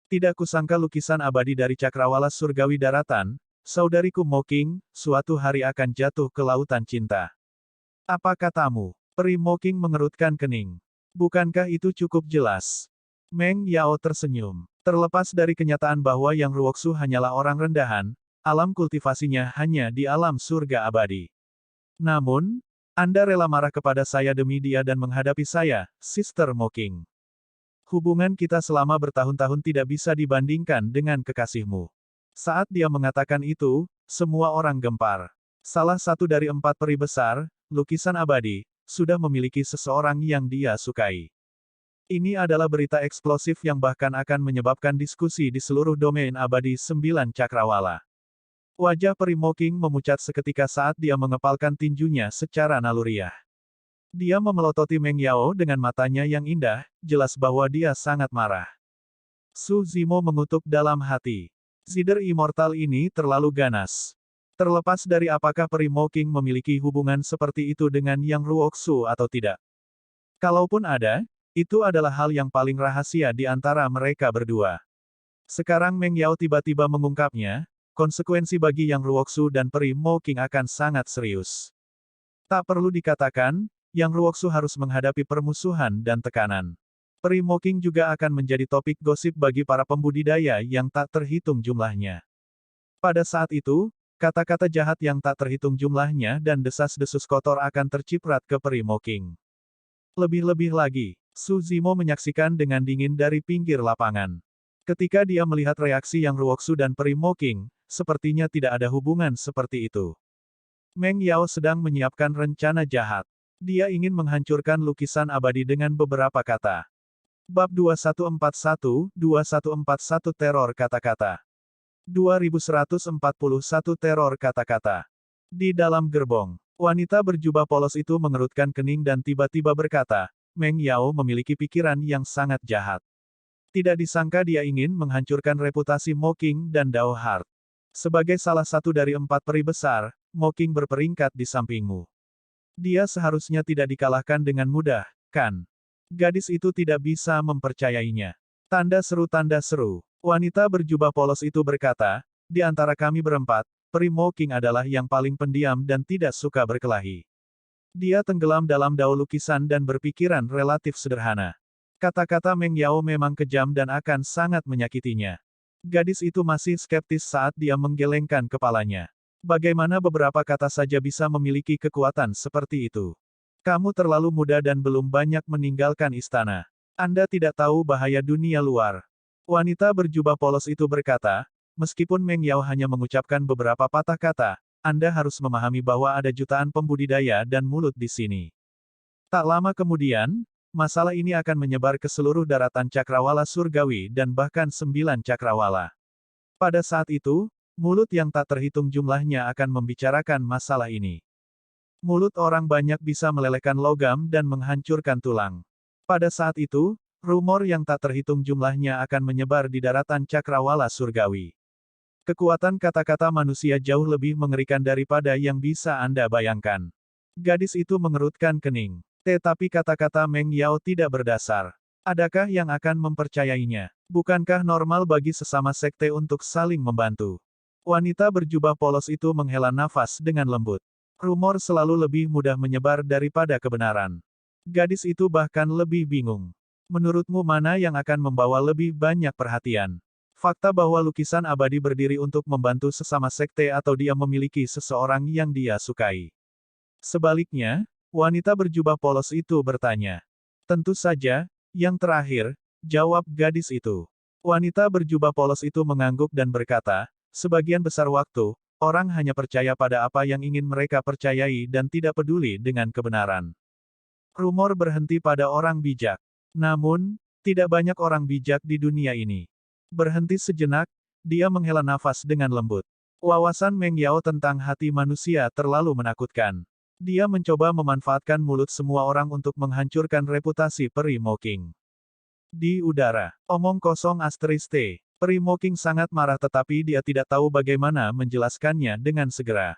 Tidak kusangka lukisan abadi dari cakrawala surgawi daratan, saudariku Mouqing, suatu hari akan jatuh ke lautan cinta. Apa katamu? Peri Mouqing mengerutkan kening. Bukankah itu cukup jelas? Meng Yao tersenyum. Terlepas dari kenyataan bahwa Yang Ruoxu hanyalah orang rendahan, alam kultivasinya hanya di alam surga abadi. Namun, Anda rela marah kepada saya demi dia dan menghadapi saya, Sister Mouqing. Hubungan kita selama bertahun-tahun tidak bisa dibandingkan dengan kekasihmu. Saat dia mengatakan itu, semua orang gempar. Salah satu dari 4 peri besar, lukisan abadi, sudah memiliki seseorang yang dia sukai. Ini adalah berita eksplosif yang bahkan akan menyebabkan diskusi di seluruh domain abadi 9 cakrawala. Wajah peri Mouqing memucat seketika saat dia mengepalkan tinjunya secara naluriah. Dia memelototi Meng Yao dengan matanya yang indah, jelas bahwa dia sangat marah. Su Zimo mengutuk dalam hati. Zider immortal ini terlalu ganas. Terlepas dari apakah peri Mouqing memiliki hubungan seperti itu dengan Yang Ruoxu atau tidak. Kalaupun ada, itu adalah hal yang paling rahasia di antara mereka berdua. Sekarang Meng Yao tiba-tiba mengungkapnya, konsekuensi bagi Yang Ruoxu dan peri Mouqing akan sangat serius. Tak perlu dikatakan, Yang Ruoxu harus menghadapi permusuhan dan tekanan. Peri Mouqing juga akan menjadi topik gosip bagi para pembudidaya yang tak terhitung jumlahnya. Pada saat itu, kata-kata jahat yang tak terhitung jumlahnya dan desas-desus kotor akan terciprat ke peri Mouqing. Lebih-lebih lagi, Su Zimo menyaksikan dengan dingin dari pinggir lapangan. Ketika dia melihat reaksi Yang Ruoxu dan peri Mouqing, sepertinya tidak ada hubungan seperti itu. Meng Yao sedang menyiapkan rencana jahat. Dia ingin menghancurkan lukisan abadi dengan beberapa kata. Bab 2141 Teror kata-kata. 2141 Teror kata-kata. Di dalam gerbong, wanita berjubah polos itu mengerutkan kening dan tiba-tiba berkata, Meng Yao memiliki pikiran yang sangat jahat. Tidak disangka dia ingin menghancurkan reputasi Mouqing dan Dao Heart. Sebagai salah satu dari 4 peri besar, Mouqing berperingkat di sampingmu. Dia seharusnya tidak dikalahkan dengan mudah, kan? Gadis itu tidak bisa mempercayainya. Tanda seru. Wanita berjubah polos itu berkata, di antara kami berempat, peri Mouqing adalah yang paling pendiam dan tidak suka berkelahi. Dia tenggelam dalam dao lukisan dan berpikiran relatif sederhana. Kata-kata Meng Yao memang kejam dan akan sangat menyakitinya. Gadis itu masih skeptis saat dia menggelengkan kepalanya. Bagaimana beberapa kata saja bisa memiliki kekuatan seperti itu? Kamu terlalu muda dan belum banyak meninggalkan istana. Anda tidak tahu bahaya dunia luar. Wanita berjubah polos itu berkata, meskipun Meng Yao hanya mengucapkan beberapa patah kata, Anda harus memahami bahwa ada jutaan pembudidaya dan mulut di sini. Tak lama kemudian, masalah ini akan menyebar ke seluruh daratan cakrawala surgawi dan bahkan 9 cakrawala. Pada saat itu, mulut yang tak terhitung jumlahnya akan membicarakan masalah ini. Mulut orang banyak bisa melelehkan logam dan menghancurkan tulang. Pada saat itu, rumor yang tak terhitung jumlahnya akan menyebar di daratan cakrawala surgawi. Kekuatan kata-kata manusia jauh lebih mengerikan daripada yang bisa Anda bayangkan. Gadis itu mengerutkan kening. Tetapi kata-kata Meng Yao tidak berdasar. Adakah yang akan mempercayainya? Bukankah normal bagi sesama sekte untuk saling membantu? Wanita berjubah polos itu menghela nafas dengan lembut. Rumor selalu lebih mudah menyebar daripada kebenaran. Gadis itu bahkan lebih bingung. Menurutmu mana yang akan membawa lebih banyak perhatian? Fakta bahwa lukisan abadi berdiri untuk membantu sesama sekte atau dia memiliki seseorang yang dia sukai? Sebaliknya, wanita berjubah polos itu bertanya. Tentu saja, yang terakhir, jawab gadis itu. Wanita berjubah polos itu mengangguk dan berkata, sebagian besar waktu, orang hanya percaya pada apa yang ingin mereka percayai dan tidak peduli dengan kebenaran. Rumor berhenti pada orang bijak. Namun, tidak banyak orang bijak di dunia ini. Berhenti sejenak, dia menghela nafas dengan lembut. Wawasan Meng Yao tentang hati manusia terlalu menakutkan. Dia mencoba memanfaatkan mulut semua orang untuk menghancurkan reputasi peri Moking. Di udara, omong kosong asterisk T. Peri Moking sangat marah tetapi dia tidak tahu bagaimana menjelaskannya dengan segera.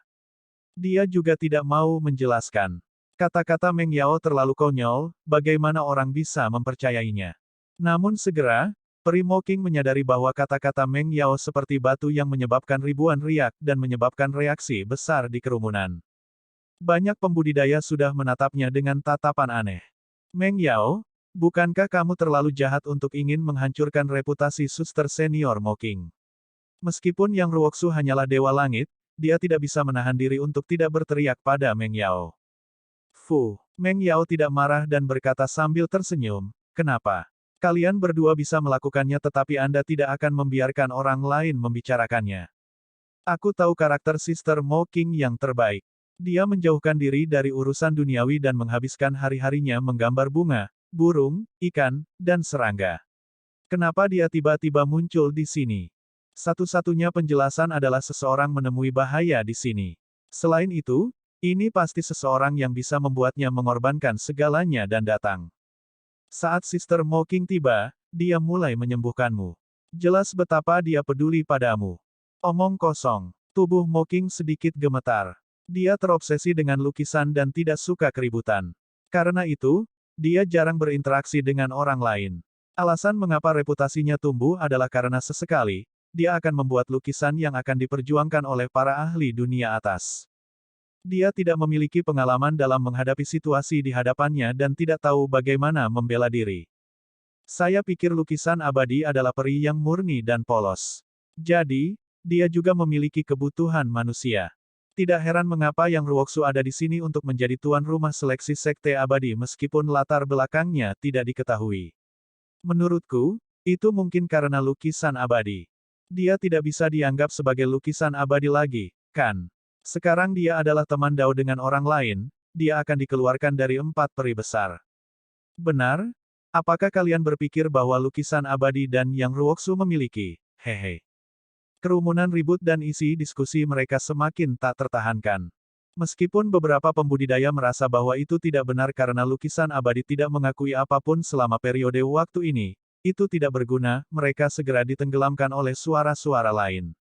Dia juga tidak mau menjelaskan. Kata-kata Meng Yao terlalu konyol, bagaimana orang bisa mempercayainya. Namun segera, Peri Moking menyadari bahwa kata-kata Meng Yao seperti batu yang menyebabkan ribuan riak dan menyebabkan reaksi besar di kerumunan. Banyak pembudidaya sudah menatapnya dengan tatapan aneh. Meng Yao, bukankah kamu terlalu jahat untuk ingin menghancurkan reputasi suster senior Moking? Meskipun Yang Ruoksu hanyalah dewa langit, dia tidak bisa menahan diri untuk tidak berteriak pada Meng Yao. Meng Yao tidak marah dan berkata sambil tersenyum, kenapa? Kalian berdua bisa melakukannya tetapi Anda tidak akan membiarkan orang lain membicarakannya. Aku tahu karakter Sister Moking yang terbaik. Dia menjauhkan diri dari urusan duniawi dan menghabiskan hari-harinya menggambar bunga, burung, ikan, dan serangga. Kenapa dia tiba-tiba muncul di sini? Satu-satunya penjelasan adalah seseorang menemui bahaya di sini. Selain itu, ini pasti seseorang yang bisa membuatnya mengorbankan segalanya dan datang. Saat Sister Moking tiba, dia mulai menyembuhkanmu. Jelas betapa dia peduli padamu. Omong kosong. Tubuh Moking sedikit gemetar. Dia terobsesi dengan lukisan dan tidak suka keributan. Karena itu, dia jarang berinteraksi dengan orang lain. Alasan mengapa reputasinya tumbuh adalah karena sesekali, dia akan membuat lukisan yang akan diperjuangkan oleh para ahli dunia atas. Dia tidak memiliki pengalaman dalam menghadapi situasi di hadapannya dan tidak tahu bagaimana membela diri. Saya pikir lukisan abadi adalah peri yang murni dan polos. Jadi, dia juga memiliki kebutuhan manusia. Tidak heran mengapa Yang Ruoksu ada di sini untuk menjadi tuan rumah seleksi sekte abadi meskipun latar belakangnya tidak diketahui. Menurutku, itu mungkin karena lukisan abadi. Dia tidak bisa dianggap sebagai lukisan abadi lagi, kan? Sekarang dia adalah teman Dao dengan orang lain, dia akan dikeluarkan dari 4 peri besar. Benar? Apakah kalian berpikir bahwa lukisan abadi dan Yang Ruoksu memiliki? Hehe. Kerumunan ribut dan isi diskusi mereka semakin tak tertahankan. Meskipun beberapa pembudidaya merasa bahwa itu tidak benar karena lukisan abadi tidak mengakui apapun selama periode waktu ini, itu tidak berguna, mereka segera ditenggelamkan oleh suara-suara lain.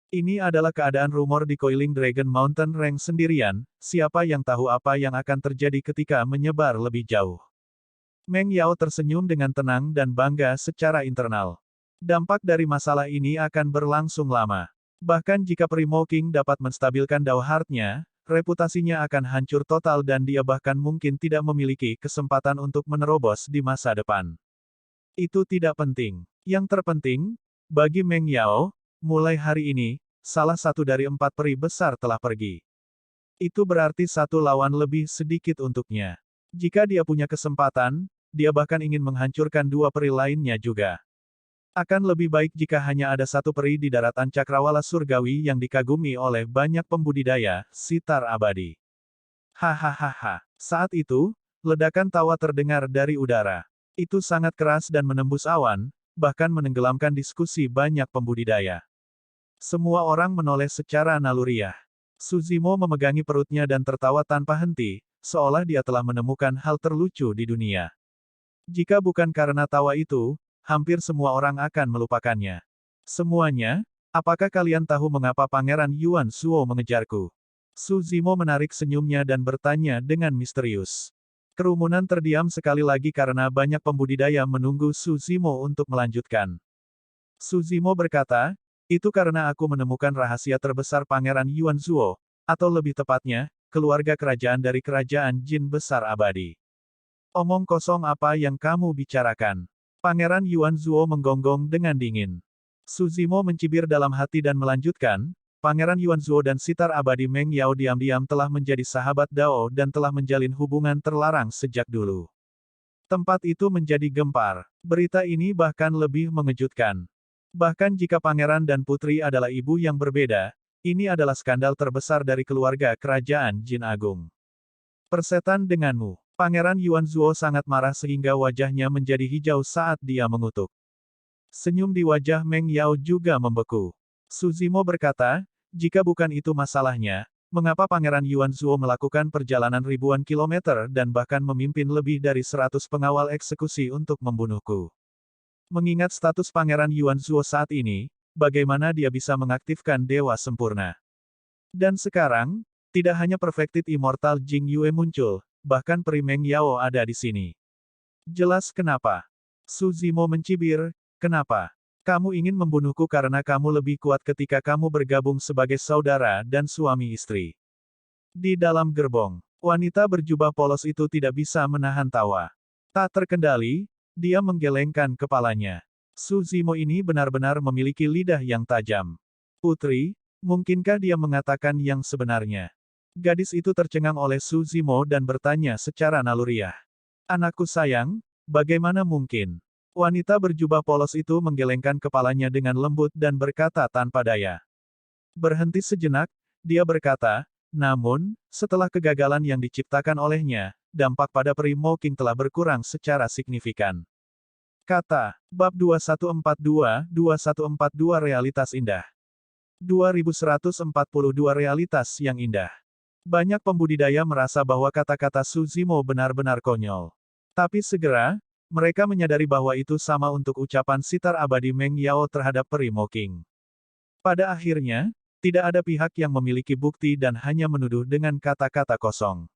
Ini adalah keadaan rumor di Coiling Dragon Mountain Range sendirian, siapa yang tahu apa yang akan terjadi ketika menyebar lebih jauh. Meng Yao tersenyum dengan tenang dan bangga secara internal. Dampak dari masalah ini akan berlangsung lama. Bahkan jika Peri Moking dapat menstabilkan Dao Heart-nya, reputasinya akan hancur total dan dia bahkan mungkin tidak memiliki kesempatan untuk menerobos di masa depan. Itu tidak penting. Yang terpenting, bagi Meng Yao, mulai hari ini, salah satu dari 4 peri besar telah pergi. Itu berarti satu lawan lebih sedikit untuknya. Jika dia punya kesempatan, dia bahkan ingin menghancurkan 2 peri lainnya juga. Akan lebih baik jika hanya ada 1 peri di daratan cakrawala surgawi yang dikagumi oleh banyak pembudidaya, sitar abadi. Hahaha. Saat itu, ledakan tawa terdengar dari udara. Itu sangat keras dan menembus awan, bahkan menenggelamkan diskusi banyak pembudidaya. Semua orang menoleh secara naluriah. Suzimo memegangi perutnya dan tertawa tanpa henti, seolah dia telah menemukan hal terlucu di dunia. Jika bukan karena tawa itu, hampir semua orang akan melupakannya. Semuanya, apakah kalian tahu mengapa Pangeran Yuan Suo mengejarku? Suzimo menarik senyumnya dan bertanya dengan misterius. Kerumunan terdiam sekali lagi karena banyak pembudidaya menunggu Suzimo untuk melanjutkan. Suzimo berkata, itu karena aku menemukan rahasia terbesar Pangeran Yuan Suo, atau lebih tepatnya, keluarga kerajaan dari kerajaan Jin Besar Abadi. Omong kosong apa yang kamu bicarakan? Pangeran Yuan Suo menggonggong dengan dingin. Suzimo mencibir dalam hati dan melanjutkan, Pangeran Yuan Suo dan sitar abadi Meng Yao diam-diam telah menjadi sahabat Dao dan telah menjalin hubungan terlarang sejak dulu. Tempat itu menjadi gempar. Berita ini bahkan lebih mengejutkan. Bahkan jika pangeran dan putri adalah ibu yang berbeda, ini adalah skandal terbesar dari keluarga kerajaan Jin Agung. Persetan denganmu. Pangeran Yuanzuo sangat marah sehingga wajahnya menjadi hijau saat dia mengutuk. Senyum di wajah Meng Yao juga membeku. Suzimo berkata, jika bukan itu masalahnya, mengapa Pangeran Yuanzuo melakukan perjalanan ribuan kilometer dan bahkan memimpin lebih dari 100 pengawal eksekusi untuk membunuhku? Mengingat status Pangeran Yuanzuo saat ini, bagaimana dia bisa mengaktifkan Dewa Sempurna? Dan sekarang, tidak hanya Perfected Immortal Jing Yue muncul, bahkan Peri Meng Yao ada di sini. Jelas kenapa. Suzimo mencibir, kenapa? Kamu ingin membunuhku karena kamu lebih kuat ketika kamu bergabung sebagai saudara dan suami istri. Di dalam gerbong, wanita berjubah polos itu tidak bisa menahan tawa. Tak terkendali, dia menggelengkan kepalanya. Suzimo ini benar-benar memiliki lidah yang tajam. Putri, mungkinkah dia mengatakan yang sebenarnya? Gadis itu tercengang oleh Suzimo dan bertanya secara naluriah. Anakku sayang, bagaimana mungkin? Wanita berjubah polos itu menggelengkan kepalanya dengan lembut dan berkata tanpa daya. Berhenti sejenak, dia berkata, namun, setelah kegagalan yang diciptakan olehnya, dampak pada Peri Mouking telah berkurang secara signifikan. Kata, Bab 2142 Realitas Indah. 2142 Realitas yang Indah. Banyak pembudidaya merasa bahwa kata-kata Suzimo benar-benar konyol. Tapi segera, mereka menyadari bahwa itu sama untuk ucapan sitar abadi Meng Yao terhadap Peri Mouking. Pada akhirnya, tidak ada pihak yang memiliki bukti dan hanya menuduh dengan kata-kata kosong.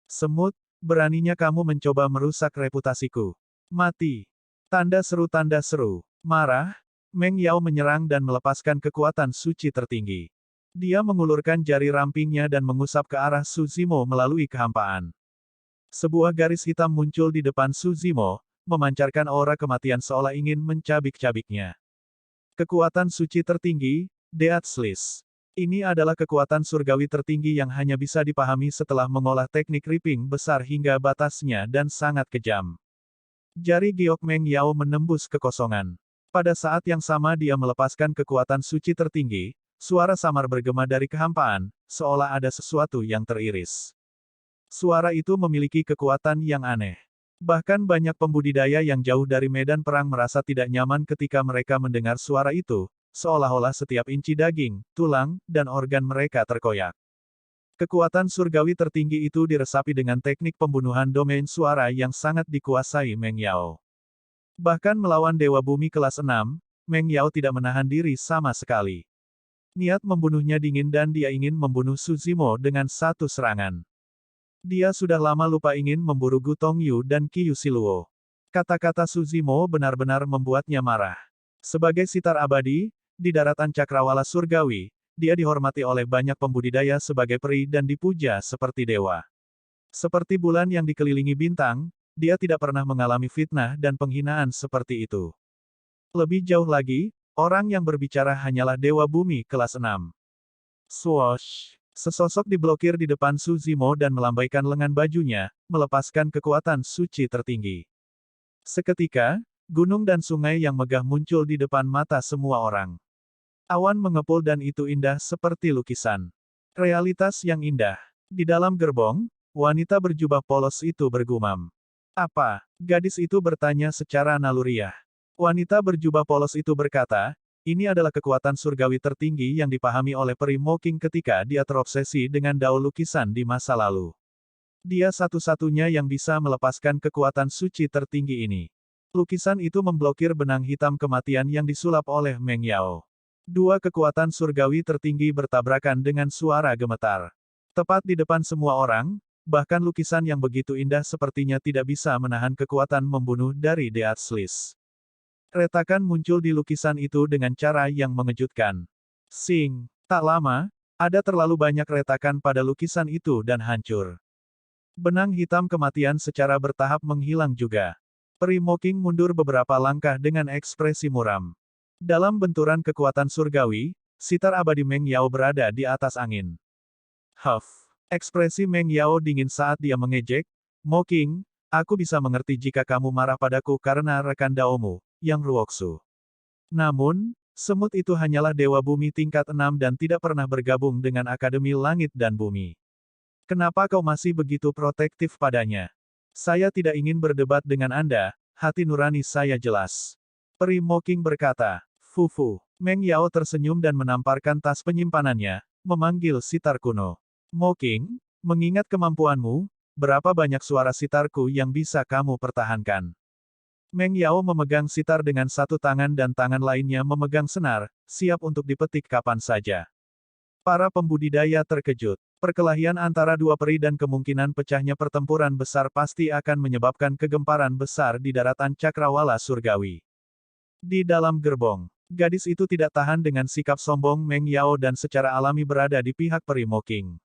Semut, beraninya kamu mencoba merusak reputasiku. Mati. Tanda seru. Marah, Meng Yao menyerang dan melepaskan kekuatan suci tertinggi. Dia mengulurkan jari rampingnya dan mengusap ke arah Suzimo melalui kehampaan. Sebuah garis hitam muncul di depan Suzimo, memancarkan aura kematian seolah ingin mencabik-cabiknya. Kekuatan suci tertinggi, Deat Slice. Ini adalah kekuatan surgawi tertinggi yang hanya bisa dipahami setelah mengolah teknik ripping besar hingga batasnya dan sangat kejam. Jari giok Meng Yao menembus kekosongan. Pada saat yang sama dia melepaskan kekuatan suci tertinggi, suara samar bergema dari kehampaan, seolah ada sesuatu yang teriris. Suara itu memiliki kekuatan yang aneh. Bahkan banyak pembudidaya yang jauh dari medan perang merasa tidak nyaman ketika mereka mendengar suara itu, seolah-olah setiap inci daging, tulang, dan organ mereka terkoyak. Kekuatan surgawi tertinggi itu diresapi dengan teknik pembunuhan domain suara yang sangat dikuasai Meng Yao. Bahkan melawan Dewa Bumi kelas 6, Meng Yao tidak menahan diri sama sekali. Niat membunuhnya dingin dan dia ingin membunuh Suzimo dengan satu serangan. Dia sudah lama lupa ingin memburu Gu Tongyu dan Qiu Siluo. Kata-kata Suzimo benar-benar membuatnya marah. Sebagai sitar abadi, di daratan cakrawala surgawi, dia dihormati oleh banyak pembudidaya sebagai peri dan dipuja seperti dewa. Seperti bulan yang dikelilingi bintang, dia tidak pernah mengalami fitnah dan penghinaan seperti itu. Lebih jauh lagi, orang yang berbicara hanyalah Dewa Bumi kelas 6. Swoosh! Sesosok diblokir di depan Suzimo dan melambaikan lengan bajunya, melepaskan kekuatan suci tertinggi. Seketika, gunung dan sungai yang megah muncul di depan mata semua orang. Awan mengepul dan itu indah seperti lukisan. Realitas yang indah. Di dalam gerbong, wanita berjubah polos itu bergumam. Apa? Gadis itu bertanya secara naluriah. Wanita berjubah polos itu berkata, ini adalah kekuatan surgawi tertinggi yang dipahami oleh Peri Mouking ketika dia terobsesi dengan dao lukisan di masa lalu. Dia satu-satunya yang bisa melepaskan kekuatan suci tertinggi ini. Lukisan itu memblokir benang hitam kematian yang disulap oleh Meng Yao. Dua kekuatan surgawi tertinggi bertabrakan dengan suara gemetar. Tepat di depan semua orang, bahkan lukisan yang begitu indah sepertinya tidak bisa menahan kekuatan membunuh dari Deat Slice. Retakan muncul di lukisan itu dengan cara yang mengejutkan. Sing, tak lama, ada terlalu banyak retakan pada lukisan itu dan hancur. Benang hitam kematian secara bertahap menghilang juga. Peri Mouking mundur beberapa langkah dengan ekspresi muram. Dalam benturan kekuatan surgawi, sitar abadi Meng Yao berada di atas angin. Huff. Ekspresi Meng Yao dingin saat dia mengejek, Mouking, Aku bisa mengerti jika kamu marah padaku karena rekan daomu, Yang Ruoksu. Namun, semut itu hanyalah dewa bumi tingkat 6 dan tidak pernah bergabung dengan Akademi Langit dan Bumi. Kenapa kau masih begitu protektif padanya? Saya tidak ingin berdebat dengan Anda, hati nurani saya jelas. Peri Mocking berkata. Fufu. Meng Yao tersenyum dan menamparkan tas penyimpanannya, memanggil sitar kuno. Mocking, mengingat kemampuanmu, berapa banyak suara sitarku yang bisa kamu pertahankan? Meng Yao memegang sitar dengan satu tangan dan tangan lainnya memegang senar, siap untuk dipetik kapan saja. Para pembudidaya terkejut. Perkelahian antara dua peri dan kemungkinan pecahnya pertempuran besar pasti akan menyebabkan kegemparan besar di daratan cakrawala surgawi. Di dalam gerbong, gadis itu tidak tahan dengan sikap sombong Meng Yao dan secara alami berada di pihak peri Mocking.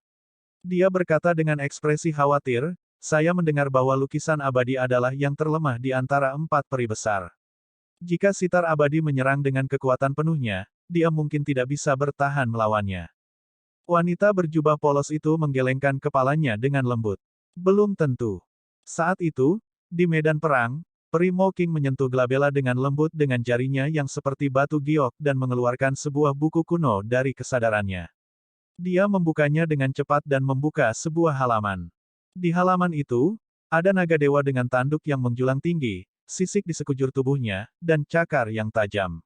Dia berkata dengan ekspresi khawatir, saya mendengar bahwa lukisan abadi adalah yang terlemah di antara 4 peri besar. Jika sitar abadi menyerang dengan kekuatan penuhnya, dia mungkin tidak bisa bertahan melawannya. Wanita berjubah polos itu menggelengkan kepalanya dengan lembut. Belum tentu. Saat itu, di medan perang, Peri Mocking menyentuh Glabella dengan lembut dengan jarinya yang seperti batu giok dan mengeluarkan sebuah buku kuno dari kesadarannya. Dia membukanya dengan cepat dan membuka sebuah halaman. Di halaman itu, ada naga dewa dengan tanduk yang menjulang tinggi, sisik di sekujur tubuhnya, dan cakar yang tajam.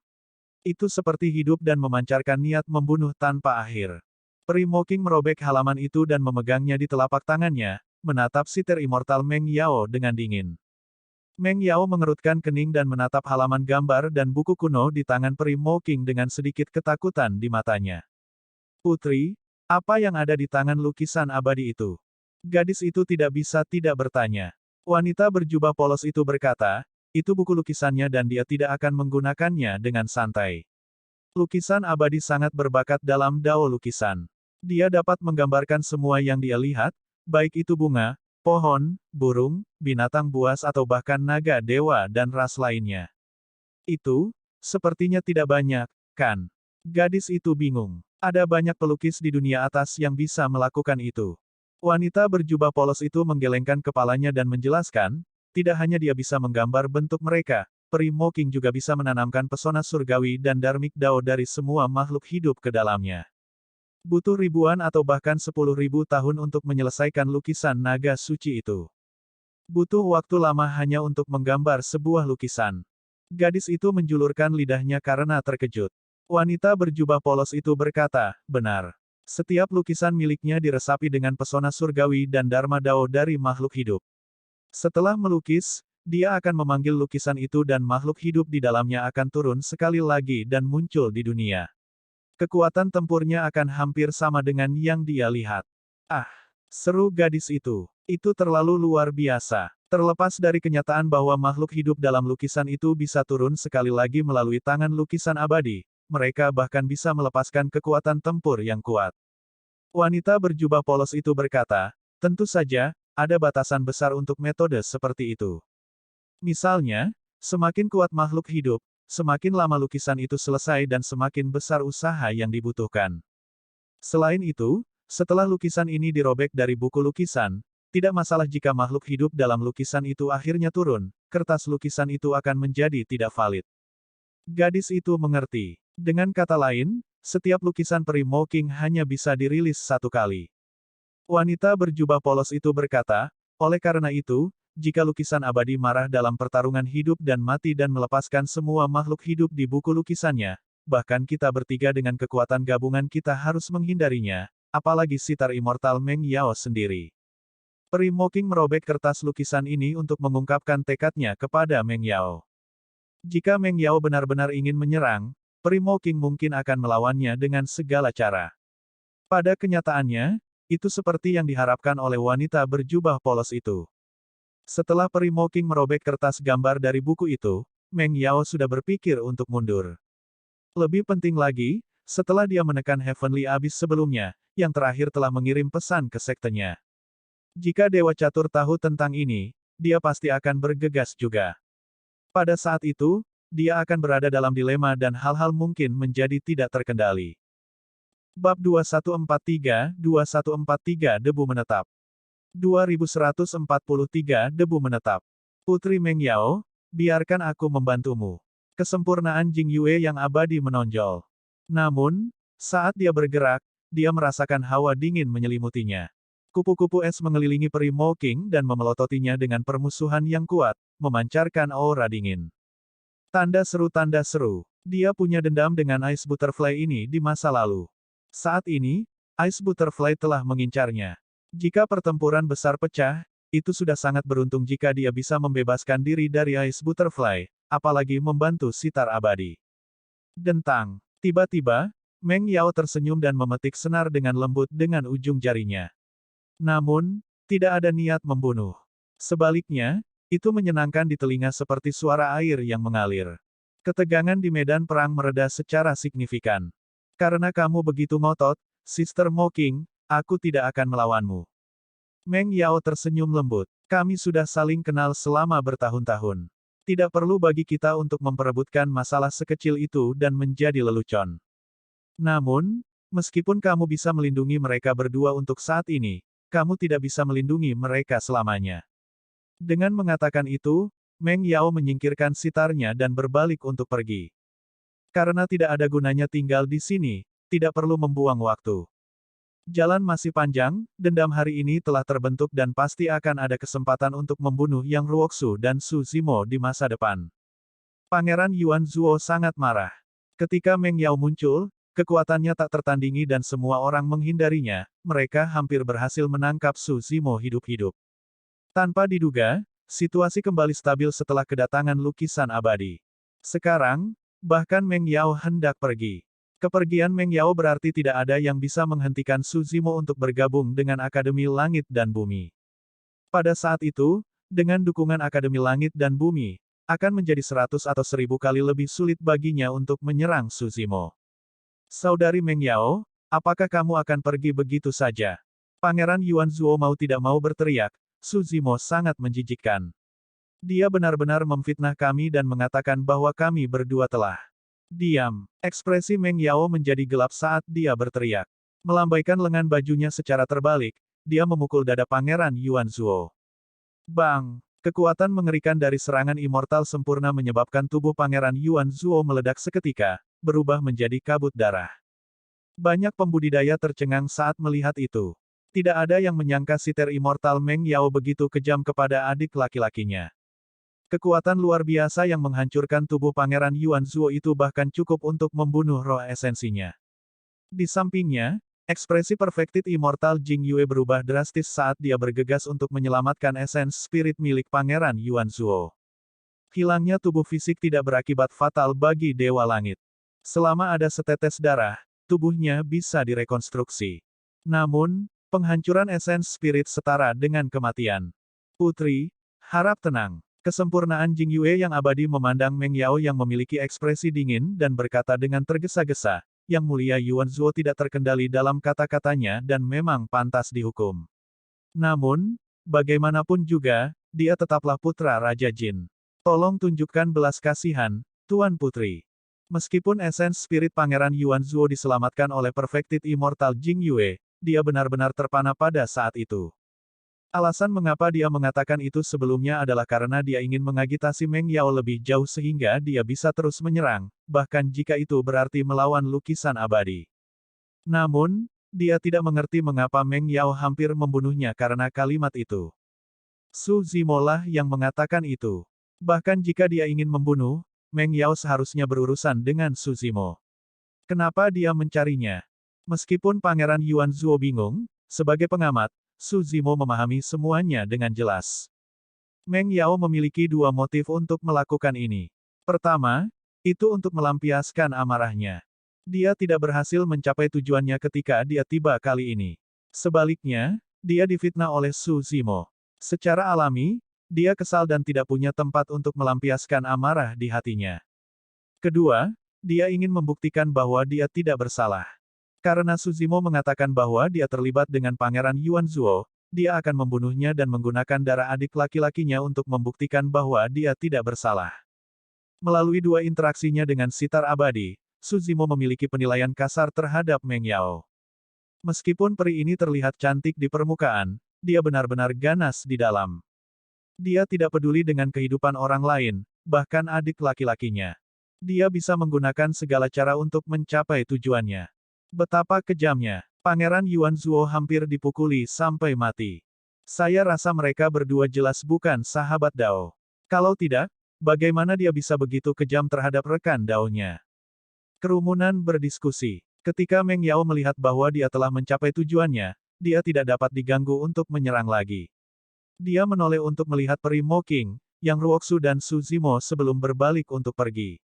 Itu seperti hidup dan memancarkan niat membunuh tanpa akhir. Peri Mocking merobek halaman itu dan memegangnya di telapak tangannya, menatap sitar immortal Meng Yao dengan dingin. Meng Yao mengerutkan kening dan menatap halaman gambar dan buku kuno di tangan Peri Mocking dengan sedikit ketakutan di matanya. Putri, apa yang ada di tangan lukisan abadi itu? Gadis itu tidak bisa tidak bertanya. Wanita berjubah polos itu berkata, itu buku lukisannya dan dia tidak akan menggunakannya dengan santai. Lukisan abadi sangat berbakat dalam dao lukisan. Dia dapat menggambarkan semua yang dia lihat, baik itu bunga, pohon, burung, binatang buas atau bahkan naga dewa dan ras lainnya. Itu, sepertinya tidak banyak, kan? Gadis itu bingung. Ada banyak pelukis di dunia atas yang bisa melakukan itu. Wanita berjubah polos itu menggelengkan kepalanya dan menjelaskan, tidak hanya dia bisa menggambar bentuk mereka, Peri Mocking juga bisa menanamkan pesona surgawi dan dharmic dao dari semua makhluk hidup ke dalamnya. Butuh ribuan atau bahkan 10.000 tahun untuk menyelesaikan lukisan naga suci itu. Butuh waktu lama hanya untuk menggambar sebuah lukisan. Gadis itu menjulurkan lidahnya karena terkejut. Wanita berjubah polos itu berkata, benar. Setiap lukisan miliknya diresapi dengan pesona surgawi dan dharma dao dari makhluk hidup. Setelah melukis, dia akan memanggil lukisan itu dan makhluk hidup di dalamnya akan turun sekali lagi dan muncul di dunia. Kekuatan tempurnya akan hampir sama dengan yang dia lihat. Ah, seru gadis itu. Itu terlalu luar biasa. Terlepas dari kenyataan bahwa makhluk hidup dalam lukisan itu bisa turun sekali lagi melalui tangan lukisan abadi, mereka bahkan bisa melepaskan kekuatan tempur yang kuat. Wanita berjubah polos itu berkata, tentu saja, ada batasan besar untuk metode seperti itu. Misalnya, semakin kuat makhluk hidup, semakin lama lukisan itu selesai dan semakin besar usaha yang dibutuhkan. Selain itu, setelah lukisan ini dirobek dari buku lukisan, tidak masalah jika makhluk hidup dalam lukisan itu akhirnya turun, kertas lukisan itu akan menjadi tidak valid. Gadis itu mengerti. Dengan kata lain, setiap lukisan Peri Mocking hanya bisa dirilis satu kali. Wanita berjubah polos itu berkata, oleh karena itu, jika lukisan abadi marah dalam pertarungan hidup dan mati dan melepaskan semua makhluk hidup di buku lukisannya, bahkan kita bertiga dengan kekuatan gabungan kita harus menghindarinya, apalagi sitar immortal Meng Yao sendiri. Peri Mocking merobek kertas lukisan ini untuk mengungkapkan tekadnya kepada Meng Yao. Jika Meng Yao benar-benar ingin menyerang, Peri Mocking mungkin akan melawannya dengan segala cara. Pada kenyataannya, itu seperti yang diharapkan oleh wanita berjubah polos itu. Setelah Peri Mocking merobek kertas gambar dari buku itu, Meng Yao sudah berpikir untuk mundur. Lebih penting lagi, setelah dia menekan Heavenly Abyss sebelumnya, yang terakhir telah mengirim pesan ke sektenya. Jika Dewa Catur tahu tentang ini, dia pasti akan bergegas juga. Pada saat itu, dia akan berada dalam dilema dan hal-hal mungkin menjadi tidak terkendali. Bab 2143 Debu menetap. 2143 debu menetap. Putri Meng Yao, biarkan aku membantumu. Kesempurnaan Jing Yue yang abadi menonjol. Namun, saat dia bergerak, dia merasakan hawa dingin menyelimutinya. Kupu-kupu es mengelilingi peri Mowking dan memelototinya dengan permusuhan yang kuat, memancarkan aura dingin. Tanda seru. Dia punya dendam dengan Ice Butterfly ini di masa lalu. Saat ini, Ice Butterfly telah mengincarnya. Jika pertempuran besar pecah, itu sudah sangat beruntung jika dia bisa membebaskan diri dari Ice Butterfly, apalagi membantu sitar abadi. Dentang. Tiba-tiba, Meng Yao tersenyum dan memetik senar dengan lembut dengan ujung jarinya. Namun, tidak ada niat membunuh. Sebaliknya, itu menyenangkan di telinga seperti suara air yang mengalir. Ketegangan di medan perang mereda secara signifikan. Karena kamu begitu ngotot, Sister Mowking, aku tidak akan melawanmu. Meng Yao tersenyum lembut. Kami sudah saling kenal selama bertahun-tahun. Tidak perlu bagi kita untuk memperebutkan masalah sekecil itu dan menjadi lelucon. Namun, meskipun kamu bisa melindungi mereka berdua untuk saat ini, kamu tidak bisa melindungi mereka selamanya. Dengan mengatakan itu, Meng Yao menyingkirkan sitarnya dan berbalik untuk pergi. Karena tidak ada gunanya tinggal di sini, tidak perlu membuang waktu. Jalan masih panjang, dendam hari ini telah terbentuk dan pasti akan ada kesempatan untuk membunuh Yang Ruoxu dan Su Zimo di masa depan. Pangeran Yuan Zuo sangat marah. Ketika Meng Yao muncul, kekuatannya tak tertandingi dan semua orang menghindarinya, mereka hampir berhasil menangkap Su Zimo hidup-hidup. Tanpa diduga, situasi kembali stabil setelah kedatangan lukisan abadi. Sekarang, bahkan Meng Yao hendak pergi. Kepergian Meng Yao berarti tidak ada yang bisa menghentikan Su Zimo untuk bergabung dengan Akademi Langit dan Bumi. Pada saat itu, dengan dukungan Akademi Langit dan Bumi, akan menjadi 100 atau 1000 kali lebih sulit baginya untuk menyerang Su Zimo. Saudari Meng Yao, apakah kamu akan pergi begitu saja? Pangeran Yuan Zuo mau tidak mau berteriak, Su Zimo sangat menjijikkan. Dia benar-benar memfitnah kami dan mengatakan bahwa kami berdua telah. Diam. Ekspresi Meng Yao menjadi gelap saat dia berteriak. Melambaikan lengan bajunya secara terbalik, dia memukul dada Pangeran Yuan Zuo. Bang! Kekuatan mengerikan dari serangan immortal sempurna menyebabkan tubuh Pangeran Yuan Zuo meledak seketika, berubah menjadi kabut darah. Banyak pembudidaya tercengang saat melihat itu. Tidak ada yang menyangka siter immortal Meng Yao begitu kejam kepada adik laki-lakinya. Kekuatan luar biasa yang menghancurkan tubuh Pangeran Yuan Zuo itu bahkan cukup untuk membunuh roh esensinya. Di sampingnya, ekspresi Perfected Immortal Jing Yue berubah drastis saat dia bergegas untuk menyelamatkan esens spirit milik Pangeran Yuan Zuo. Hilangnya tubuh fisik tidak berakibat fatal bagi Dewa Langit. Selama ada setetes darah, tubuhnya bisa direkonstruksi. Namun, penghancuran esens spirit setara dengan kematian. Putri, harap tenang. Kesempurnaan Jing Yue yang abadi memandang Meng Yao yang memiliki ekspresi dingin dan berkata dengan tergesa-gesa, Yang Mulia Yuan Zuo tidak terkendali dalam kata-katanya dan memang pantas dihukum. Namun, bagaimanapun juga, dia tetaplah putra Raja Jin. Tolong tunjukkan belas kasihan, Tuan Putri. Meskipun esens spirit Pangeran Yuan Zuo diselamatkan oleh Perfected Immortal Jing Yue, dia benar-benar terpana pada saat itu. Alasan mengapa dia mengatakan itu sebelumnya adalah karena dia ingin mengagitasi Meng Yao lebih jauh sehingga dia bisa terus menyerang, bahkan jika itu berarti melawan lukisan abadi. Namun, dia tidak mengerti mengapa Meng Yao hampir membunuhnya karena kalimat itu. Su Zimo lah yang mengatakan itu. Bahkan jika dia ingin membunuh, Meng Yao seharusnya berurusan dengan Su Zimo. Kenapa dia mencarinya? Meskipun Pangeran Yuan Zuo bingung, sebagai pengamat, Su Zimo memahami semuanya dengan jelas. Meng Yao memiliki dua motif untuk melakukan ini. Pertama, itu untuk melampiaskan amarahnya. Dia tidak berhasil mencapai tujuannya ketika dia tiba kali ini. Sebaliknya, dia difitnah oleh Su Zimo. Secara alami, dia kesal dan tidak punya tempat untuk melampiaskan amarah di hatinya. Kedua, dia ingin membuktikan bahwa dia tidak bersalah. Karena Su Zimo mengatakan bahwa dia terlibat dengan Pangeran Yuan Zuo, dia akan membunuhnya dan menggunakan darah adik laki-lakinya untuk membuktikan bahwa dia tidak bersalah. Melalui dua interaksinya dengan sitar abadi, Su Zimo memiliki penilaian kasar terhadap Meng Yao. Meskipun peri ini terlihat cantik di permukaan, dia benar-benar ganas di dalam. Dia tidak peduli dengan kehidupan orang lain, bahkan adik laki-lakinya. Dia bisa menggunakan segala cara untuk mencapai tujuannya. Betapa kejamnya. Pangeran Yuanzuo hampir dipukuli sampai mati. Saya rasa mereka berdua jelas bukan sahabat Dao. Kalau tidak, bagaimana dia bisa begitu kejam terhadap rekan Dao-nya? Kerumunan berdiskusi. Ketika Meng Yao melihat bahwa dia telah mencapai tujuannya, dia tidak dapat diganggu untuk menyerang lagi. Dia menoleh untuk melihat peri Mo King, Yang Ruoxu dan Su Zimo sebelum berbalik untuk pergi.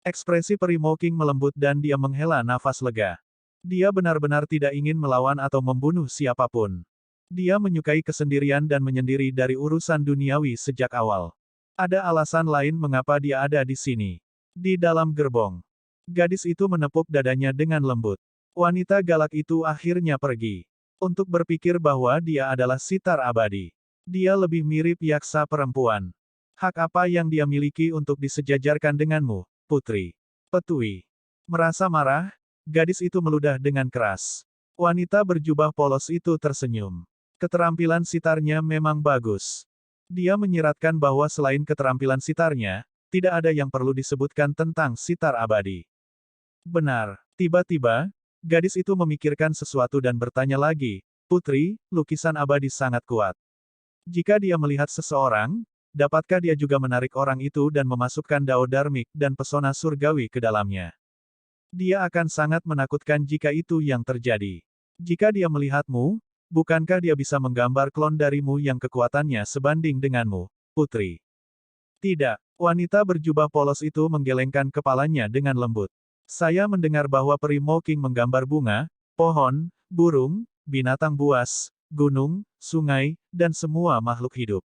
Ekspresi peri Mo King melembut dan dia menghela nafas lega. Dia benar-benar tidak ingin melawan atau membunuh siapapun. Dia menyukai kesendirian dan menyendiri dari urusan duniawi sejak awal. Ada alasan lain mengapa dia ada di sini. Di dalam gerbong. Gadis itu menepuk dadanya dengan lembut. Wanita galak itu akhirnya pergi. Untuk berpikir bahwa dia adalah sitar abadi. Dia lebih mirip yaksa perempuan. Hak apa yang dia miliki untuk disejajarkan denganmu, putri? Petui. Merasa marah, gadis itu meludah dengan keras. Wanita berjubah polos itu tersenyum. Keterampilan sitarnya memang bagus. Dia menyiratkan bahwa selain keterampilan sitarnya, tidak ada yang perlu disebutkan tentang sitar abadi. Benar. Tiba-tiba, gadis itu memikirkan sesuatu dan bertanya lagi, putri, lukisan abadi sangat kuat. Jika dia melihat seseorang, dapatkah dia juga menarik orang itu dan memasukkan dao dharmik dan pesona surgawi ke dalamnya? Dia akan sangat menakutkan jika itu yang terjadi. Jika dia melihatmu, bukankah dia bisa menggambar klon darimu yang kekuatannya sebanding denganmu, putri? Tidak. Wanita berjubah polos itu menggelengkan kepalanya dengan lembut. Saya mendengar bahwa peri Mo King menggambar bunga, pohon, burung, binatang buas, gunung, sungai, dan semua makhluk hidup.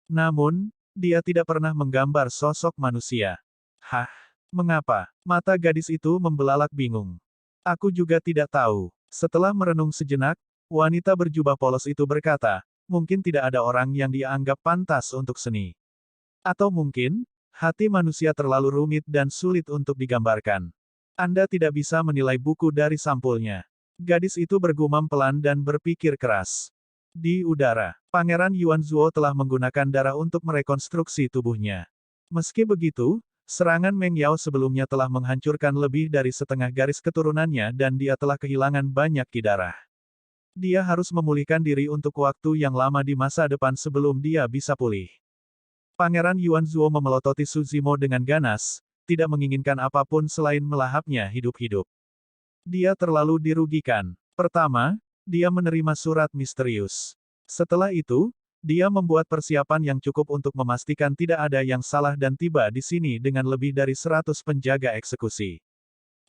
Namun, dia tidak pernah menggambar sosok manusia. Hah? Mengapa? Mata gadis itu membelalak bingung. Aku juga tidak tahu. Setelah merenung sejenak, wanita berjubah polos itu berkata, mungkin tidak ada orang yang dia anggap pantas untuk seni. Atau mungkin, hati manusia terlalu rumit dan sulit untuk digambarkan. Anda tidak bisa menilai buku dari sampulnya. Gadis itu bergumam pelan dan berpikir keras. Di udara, Pangeran Yuanzuo telah menggunakan darah untuk merekonstruksi tubuhnya. Meski begitu, serangan Meng Yao sebelumnya telah menghancurkan lebih dari setengah garis keturunannya dan dia telah kehilangan banyak ki darah. Dia harus memulihkan diri untuk waktu yang lama di masa depan sebelum dia bisa pulih. Pangeran Yuanzuo memelototi Su Zimo dengan ganas, tidak menginginkan apapun selain melahapnya hidup-hidup. Dia terlalu dirugikan. Pertama, dia menerima surat misterius. Setelah itu, dia membuat persiapan yang cukup untuk memastikan tidak ada yang salah dan tiba di sini dengan lebih dari 100 penjaga eksekusi.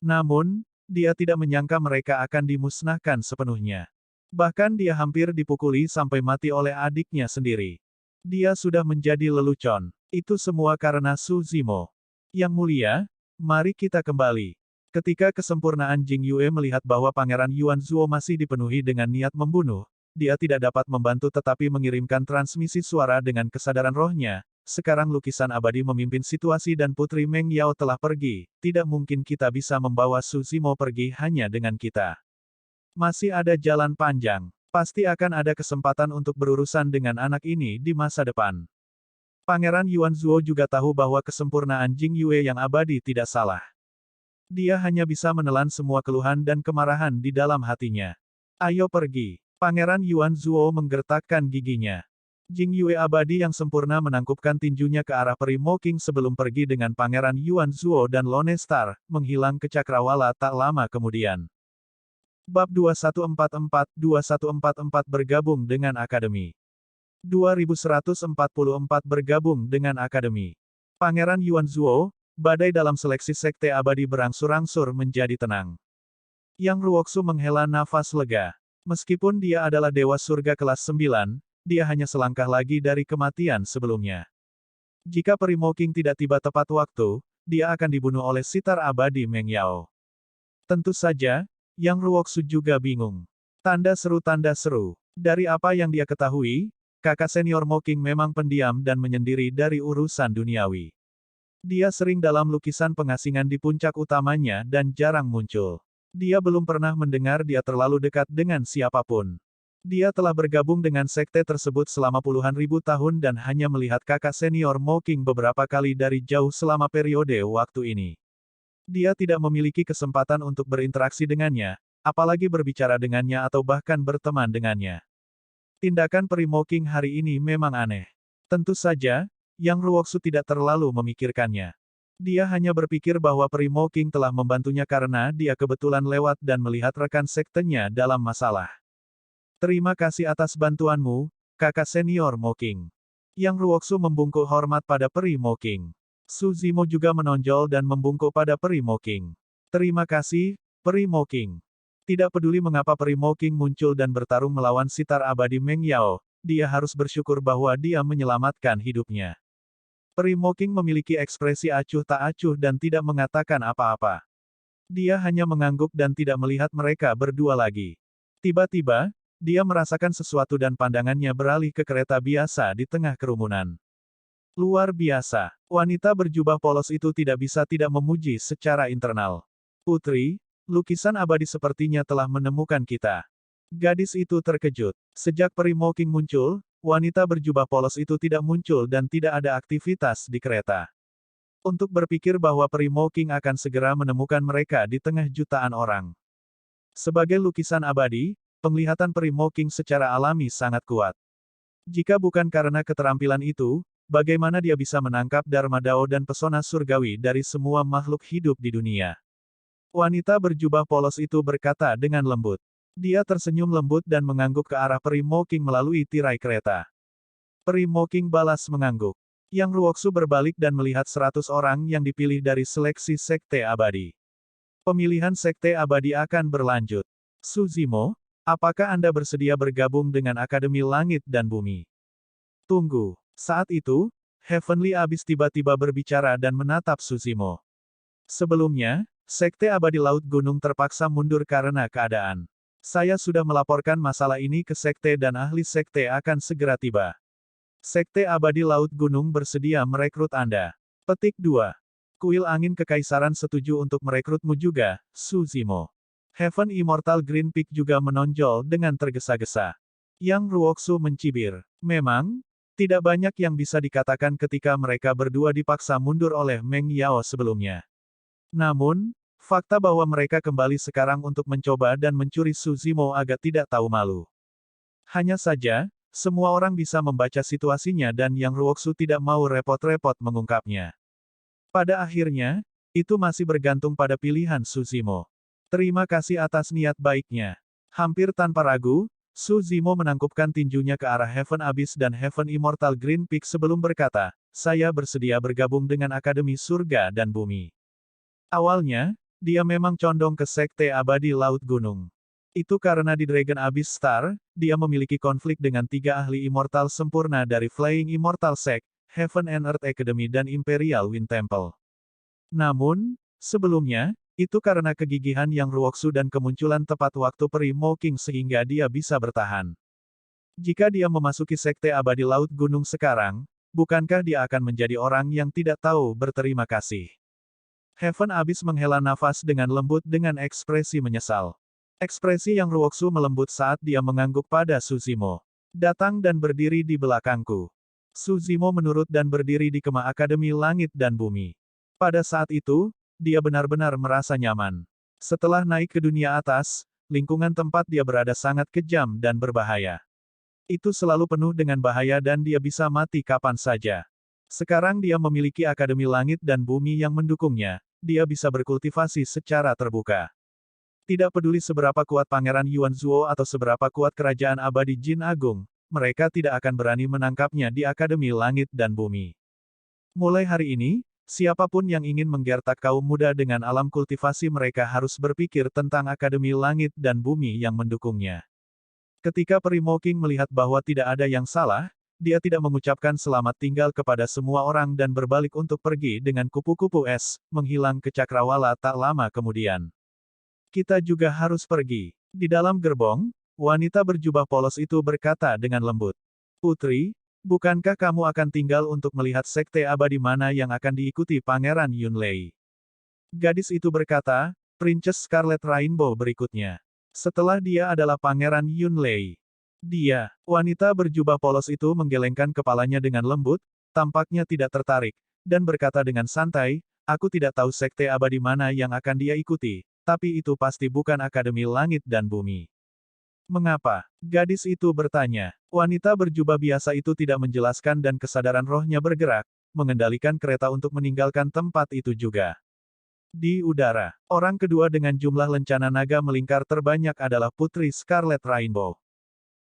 Namun, dia tidak menyangka mereka akan dimusnahkan sepenuhnya. Bahkan dia hampir dipukuli sampai mati oleh adiknya sendiri. Dia sudah menjadi lelucon. Itu semua karena Su Zimo. Yang mulia, mari kita kembali. Ketika kesempurnaan Jing Yue melihat bahwa Pangeran Yuanzuo masih dipenuhi dengan niat membunuh, dia tidak dapat membantu tetapi mengirimkan transmisi suara dengan kesadaran rohnya. Sekarang lukisan abadi memimpin situasi dan Putri Meng Yao telah pergi. Tidak mungkin kita bisa membawa Su Zimo pergi hanya dengan kita. Masih ada jalan panjang. Pasti akan ada kesempatan untuk berurusan dengan anak ini di masa depan. Pangeran Yuanzuo juga tahu bahwa kesempurnaan Jing Yue yang abadi tidak salah. Dia hanya bisa menelan semua keluhan dan kemarahan di dalam hatinya. Ayo pergi. Pangeran Yuanzuo menggertakkan giginya. Jing Yue abadi yang sempurna menangkupkan tinjunya ke arah peri Mo King sebelum pergi dengan Pangeran Yuanzuo dan Lone Star, menghilang ke cakrawala tak lama kemudian. Bab 2144 bergabung dengan Akademi. 2144 bergabung dengan Akademi. Pangeran Yuanzuo, badai dalam seleksi sekte abadi berangsur-angsur menjadi tenang. Yang Ruoxu menghela nafas lega. Meskipun dia adalah dewa surga kelas 9, dia hanya selangkah lagi dari kematian sebelumnya. Jika peri Mo King tidak tiba tepat waktu, dia akan dibunuh oleh sitar abadi Meng Yao. Tentu saja, Yang Ruoxu juga bingung. Tanda seru. Dari apa yang dia ketahui, kakak senior Mo King memang pendiam dan menyendiri dari urusan duniawi. Dia sering dalam lukisan pengasingan di puncak utamanya dan jarang muncul. Dia belum pernah mendengar dia terlalu dekat dengan siapapun. Dia telah bergabung dengan sekte tersebut selama puluhan ribu tahun dan hanya melihat kakak senior Mo King beberapa kali dari jauh selama periode waktu ini. Dia tidak memiliki kesempatan untuk berinteraksi dengannya, apalagi berbicara dengannya atau bahkan berteman dengannya. Tindakan peri Mo King hari ini memang aneh. Tentu saja, Yang Ruoksu tidak terlalu memikirkannya. Dia hanya berpikir bahwa peri Mo King telah membantunya karena dia kebetulan lewat dan melihat rekan sektenya dalam masalah. Terima kasih atas bantuanmu, kakak senior Mo King. Yang Ruoksu membungkuk hormat pada peri Mo King. Su Zimo juga menonjol dan membungkuk pada peri Mo King. Terima kasih, peri Mo King. Tidak peduli mengapa peri Mo King muncul dan bertarung melawan sitar abadi Meng Yao, dia harus bersyukur bahwa dia menyelamatkan hidupnya. Peri Mo King memiliki ekspresi acuh tak acuh dan tidak mengatakan apa-apa. Dia hanya mengangguk dan tidak melihat mereka berdua lagi. Tiba-tiba, dia merasakan sesuatu dan pandangannya beralih ke kereta biasa di tengah kerumunan. Luar biasa, wanita berjubah polos itu tidak bisa tidak memuji secara internal. Putri, lukisan abadi sepertinya telah menemukan kita. Gadis itu terkejut. Sejak peri Mo King muncul, wanita berjubah polos itu tidak muncul dan tidak ada aktivitas di kereta. Untuk berpikir bahwa peri Mo King akan segera menemukan mereka di tengah jutaan orang. Sebagai lukisan abadi, penglihatan peri Mo King secara alami sangat kuat. Jika bukan karena keterampilan itu, bagaimana dia bisa menangkap Dharma Dao dan pesona surgawi dari semua makhluk hidup di dunia? Wanita berjubah polos itu berkata dengan lembut. Dia tersenyum lembut dan mengangguk ke arah peri Mo King melalui tirai kereta. Peri Mo King balas mengangguk. Yang Ruoksu berbalik dan melihat 100 orang yang dipilih dari seleksi sekte abadi. Pemilihan sekte abadi akan berlanjut. Su Zimo, apakah Anda bersedia bergabung dengan Akademi Langit dan Bumi? Tunggu. Saat itu, Heavenly Abyss tiba-tiba berbicara dan menatap Suzimo. Sebelumnya, Sekte Abadi Laut Gunung terpaksa mundur karena keadaan. Saya sudah melaporkan masalah ini ke Sekte dan ahli Sekte akan segera tiba. Sekte Abadi Laut Gunung bersedia merekrut Anda. Petik 2. Kuil Angin Kekaisaran setuju untuk merekrutmu juga, Suzimo. Heaven Immortal Green Peak juga menonjol dengan tergesa-gesa. Yang Ruoksu mencibir. Memang, tidak banyak yang bisa dikatakan ketika mereka berdua dipaksa mundur oleh Meng Yao sebelumnya. Namun, fakta bahwa mereka kembali sekarang untuk mencoba dan mencuri Suzimo agak tidak tahu malu. Hanya saja, semua orang bisa membaca situasinya dan Yang Ruoksu tidak mau repot-repot mengungkapnya. Pada akhirnya, itu masih bergantung pada pilihan Suzimo. Terima kasih atas niat baiknya. Hampir tanpa ragu, Su Zimo menangkupkan tinjunya ke arah Heaven Abyss dan Heaven Immortal Green Peak sebelum berkata, saya bersedia bergabung dengan Akademi Surga dan Bumi. Awalnya, dia memang condong ke Sekte Abadi Laut Gunung. Itu karena di Dragon Abyss Star, dia memiliki konflik dengan 3 ahli immortal sempurna dari Flying Immortal Sect, Heaven and Earth Academy dan Imperial Wind Temple. Namun, sebelumnya, itu karena kegigihan Yang Ruoksu dan kemunculan tepat waktu peri Mo King sehingga dia bisa bertahan. Jika dia memasuki Sekte Abadi Laut Gunung sekarang, bukankah dia akan menjadi orang yang tidak tahu berterima kasih? Heaven Abyss menghela nafas dengan lembut dengan ekspresi menyesal. Ekspresi Yang Ruoksu melembut saat dia mengangguk pada Suzimo. Datang dan berdiri di belakangku. Suzimo menurut dan berdiri di kemah Akademi Langit dan Bumi. Pada saat itu, dia benar-benar merasa nyaman. Setelah naik ke dunia atas, lingkungan tempat dia berada sangat kejam dan berbahaya. Itu selalu penuh dengan bahaya dan dia bisa mati kapan saja. Sekarang dia memiliki Akademi Langit dan Bumi yang mendukungnya, dia bisa berkultivasi secara terbuka. Tidak peduli seberapa kuat Pangeran Yuan Zuo atau seberapa kuat Kerajaan Abadi Jin Agung, mereka tidak akan berani menangkapnya di Akademi Langit dan Bumi. Mulai hari ini, siapapun yang ingin menggertak kaum muda dengan alam kultivasi mereka harus berpikir tentang Akademi Langit dan Bumi yang mendukungnya. Ketika peri Mo King melihat bahwa tidak ada yang salah, dia tidak mengucapkan selamat tinggal kepada semua orang dan berbalik untuk pergi dengan kupu-kupu es, menghilang ke cakrawala tak lama kemudian. Kita juga harus pergi. Di dalam gerbong, wanita berjubah polos itu berkata dengan lembut. Putri, bukankah kamu akan tinggal untuk melihat sekte abadi mana yang akan diikuti Pangeran Yunlei? Gadis itu berkata, Princess Scarlet Rainbow berikutnya. Setelah dia adalah Pangeran Yunlei. Dia, wanita berjubah polos itu menggelengkan kepalanya dengan lembut, tampaknya tidak tertarik, dan berkata dengan santai, aku tidak tahu sekte abadi mana yang akan dia ikuti, tapi itu pasti bukan Akademi Langit dan Bumi. Mengapa? Gadis itu bertanya. Wanita berjubah biasa itu tidak menjelaskan dan kesadaran rohnya bergerak, mengendalikan kereta untuk meninggalkan tempat itu juga. Di udara, orang kedua dengan jumlah lencana naga melingkar terbanyak adalah Putri Scarlet Rainbow.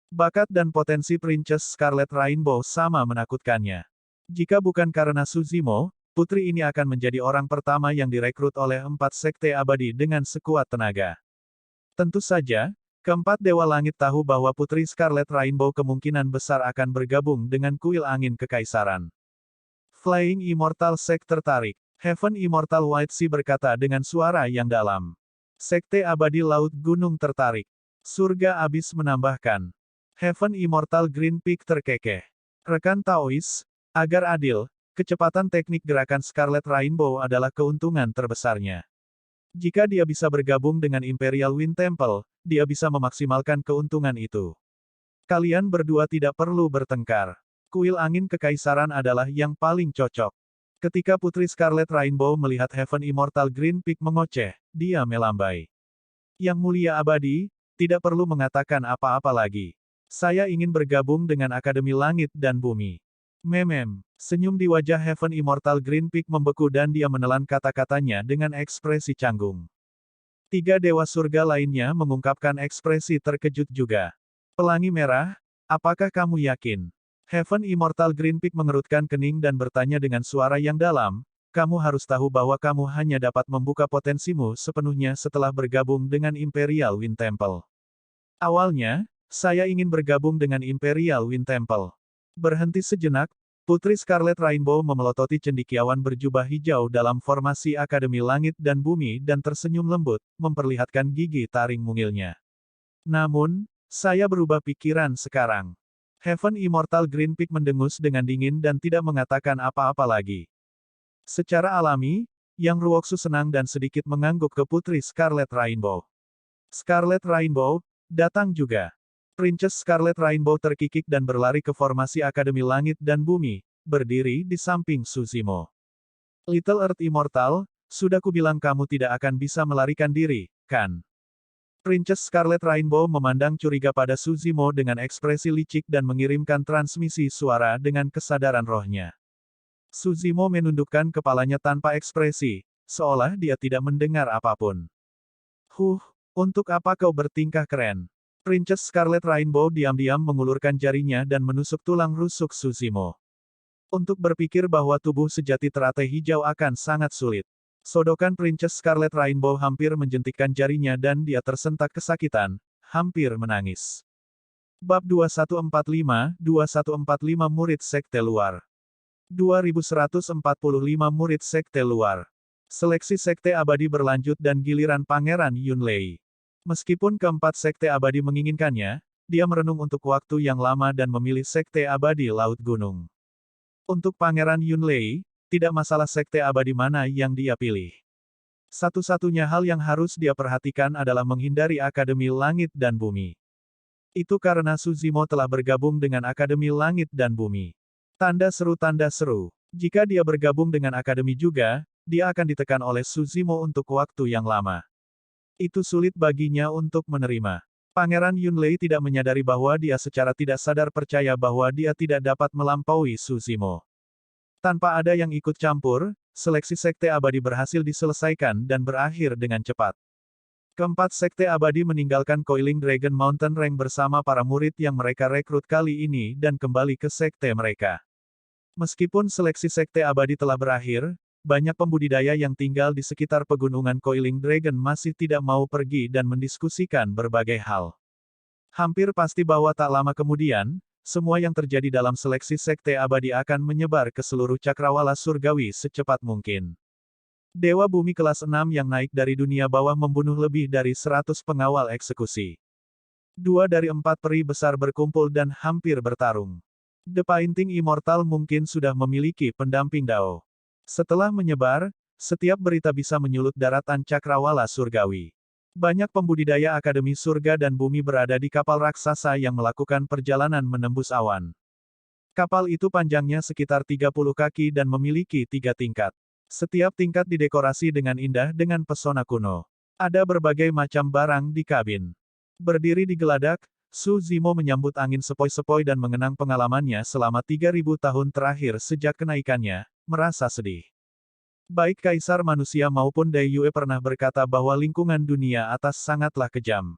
Bakat dan potensi Princess Scarlet Rainbow sama menakutkannya. Jika bukan karena Suzimo, putri ini akan menjadi orang pertama yang direkrut oleh 4 sekte abadi dengan sekuat tenaga. Tentu saja, keempat Dewa Langit tahu bahwa Putri Scarlet Rainbow kemungkinan besar akan bergabung dengan kuil angin kekaisaran. Flying Immortal Sect tertarik. Heaven Immortal White Sea berkata dengan suara yang dalam. Sekte Abadi Laut Gunung tertarik. Surga Abis menambahkan. Heaven Immortal Green Peak terkekeh. Rekan Taois, agar adil, kecepatan teknik gerakan Scarlet Rainbow adalah keuntungan terbesarnya. Jika dia bisa bergabung dengan Imperial Wind Temple, dia bisa memaksimalkan keuntungan itu. Kalian berdua tidak perlu bertengkar. Kuil angin kekaisaran adalah yang paling cocok. Ketika Putri Scarlet Rainbow melihat Heaven Immortal Green Peak mengoceh, dia melambai. Yang mulia abadi, tidak perlu mengatakan apa-apa lagi. Saya ingin bergabung dengan Akademi Langit dan Bumi. Memem, senyum di wajah Heaven Immortal Green Peak membeku dan dia menelan kata-katanya dengan ekspresi canggung. 3 dewa surga lainnya mengungkapkan ekspresi terkejut juga. Pelangi Merah, apakah kamu yakin? Heaven Immortal Green Peak mengerutkan kening dan bertanya dengan suara yang dalam, kamu harus tahu bahwa kamu hanya dapat membuka potensimu sepenuhnya setelah bergabung dengan Imperial Wind Temple. Awalnya, saya ingin bergabung dengan Imperial Wind Temple. Berhenti sejenak, Putri Scarlet Rainbow memelototi cendekiawan berjubah hijau dalam formasi Akademi Langit dan Bumi dan tersenyum lembut, memperlihatkan gigi taring mungilnya. Namun, saya berubah pikiran sekarang. Heaven Immortal Green Peak mendengus dengan dingin dan tidak mengatakan apa-apa lagi. Secara alami, Yang Ruoksu senang dan sedikit mengangguk ke Putri Scarlet Rainbow. Scarlet Rainbow, datang juga. Princess Scarlet Rainbow terkikik dan berlari ke formasi Akademi Langit dan Bumi, berdiri di samping Suzimo. Little Earth Immortal, sudah kubilang kamu tidak akan bisa melarikan diri, kan? Princess Scarlet Rainbow memandang curiga pada Suzimo dengan ekspresi licik dan mengirimkan transmisi suara dengan kesadaran rohnya. Suzimo menundukkan kepalanya tanpa ekspresi, seolah dia tidak mendengar apapun. Untuk apa kau bertingkah keren? Princess Scarlet Rainbow diam-diam mengulurkan jarinya dan menusuk tulang rusuk Suzimo. Untuk berpikir bahwa tubuh sejati teratai hijau akan sangat sulit. Sodokan Princess Scarlet Rainbow hampir menjentikkan jarinya dan dia tersentak kesakitan, hampir menangis. Bab 2145 Murid Sekte Luar 2145 Murid Sekte Luar. Seleksi Sekte Abadi berlanjut dan giliran Pangeran Yunlei. Meskipun keempat Sekte Abadi menginginkannya, dia merenung untuk waktu yang lama dan memilih Sekte Abadi Laut Gunung. Untuk Pangeran Yunlei, tidak masalah sekte abadi mana yang dia pilih. Satu-satunya hal yang harus dia perhatikan adalah menghindari Akademi Langit dan Bumi. Itu karena Suzimo telah bergabung dengan Akademi Langit dan Bumi. Tanda seru. Jika dia bergabung dengan Akademi juga, dia akan ditekan oleh Suzimo untuk waktu yang lama. Itu sulit baginya untuk menerima. Pangeran Yunlei tidak menyadari bahwa dia secara tidak sadar percaya bahwa dia tidak dapat melampaui Suzimo. Tanpa ada yang ikut campur, seleksi Sekte Abadi berhasil diselesaikan dan berakhir dengan cepat. Keempat Sekte Abadi meninggalkan Coiling Dragon Mountain Rank bersama para murid yang mereka rekrut kali ini dan kembali ke sekte mereka. Meskipun seleksi Sekte Abadi telah berakhir, banyak pembudidaya yang tinggal di sekitar pegunungan Coiling Dragon masih tidak mau pergi dan mendiskusikan berbagai hal. Hampir pasti bahwa tak lama kemudian, semua yang terjadi dalam seleksi Sekte Abadi akan menyebar ke seluruh cakrawala surgawi secepat mungkin. Dewa Bumi kelas 6 yang naik dari dunia bawah membunuh lebih dari 100 pengawal eksekusi. 2 dari 4 peri besar berkumpul dan hampir bertarung. The Painting Immortal mungkin sudah memiliki pendamping Dao. Setelah menyebar, setiap berita bisa menyulut daratan cakrawala surgawi. Banyak pembudidaya Akademi Surga dan Bumi berada di kapal raksasa yang melakukan perjalanan menembus awan. Kapal itu panjangnya sekitar 30 kaki dan memiliki 3 tingkat. Setiap tingkat didekorasi dengan indah dengan pesona kuno. Ada berbagai macam barang di kabin. Berdiri di geladak, Su Zimo menyambut angin sepoi-sepoi dan mengenang pengalamannya selama 3000 tahun terakhir sejak kenaikannya, merasa sedih. Baik Kaisar Manusia maupun Dai Yue pernah berkata bahwa lingkungan dunia atas sangatlah kejam.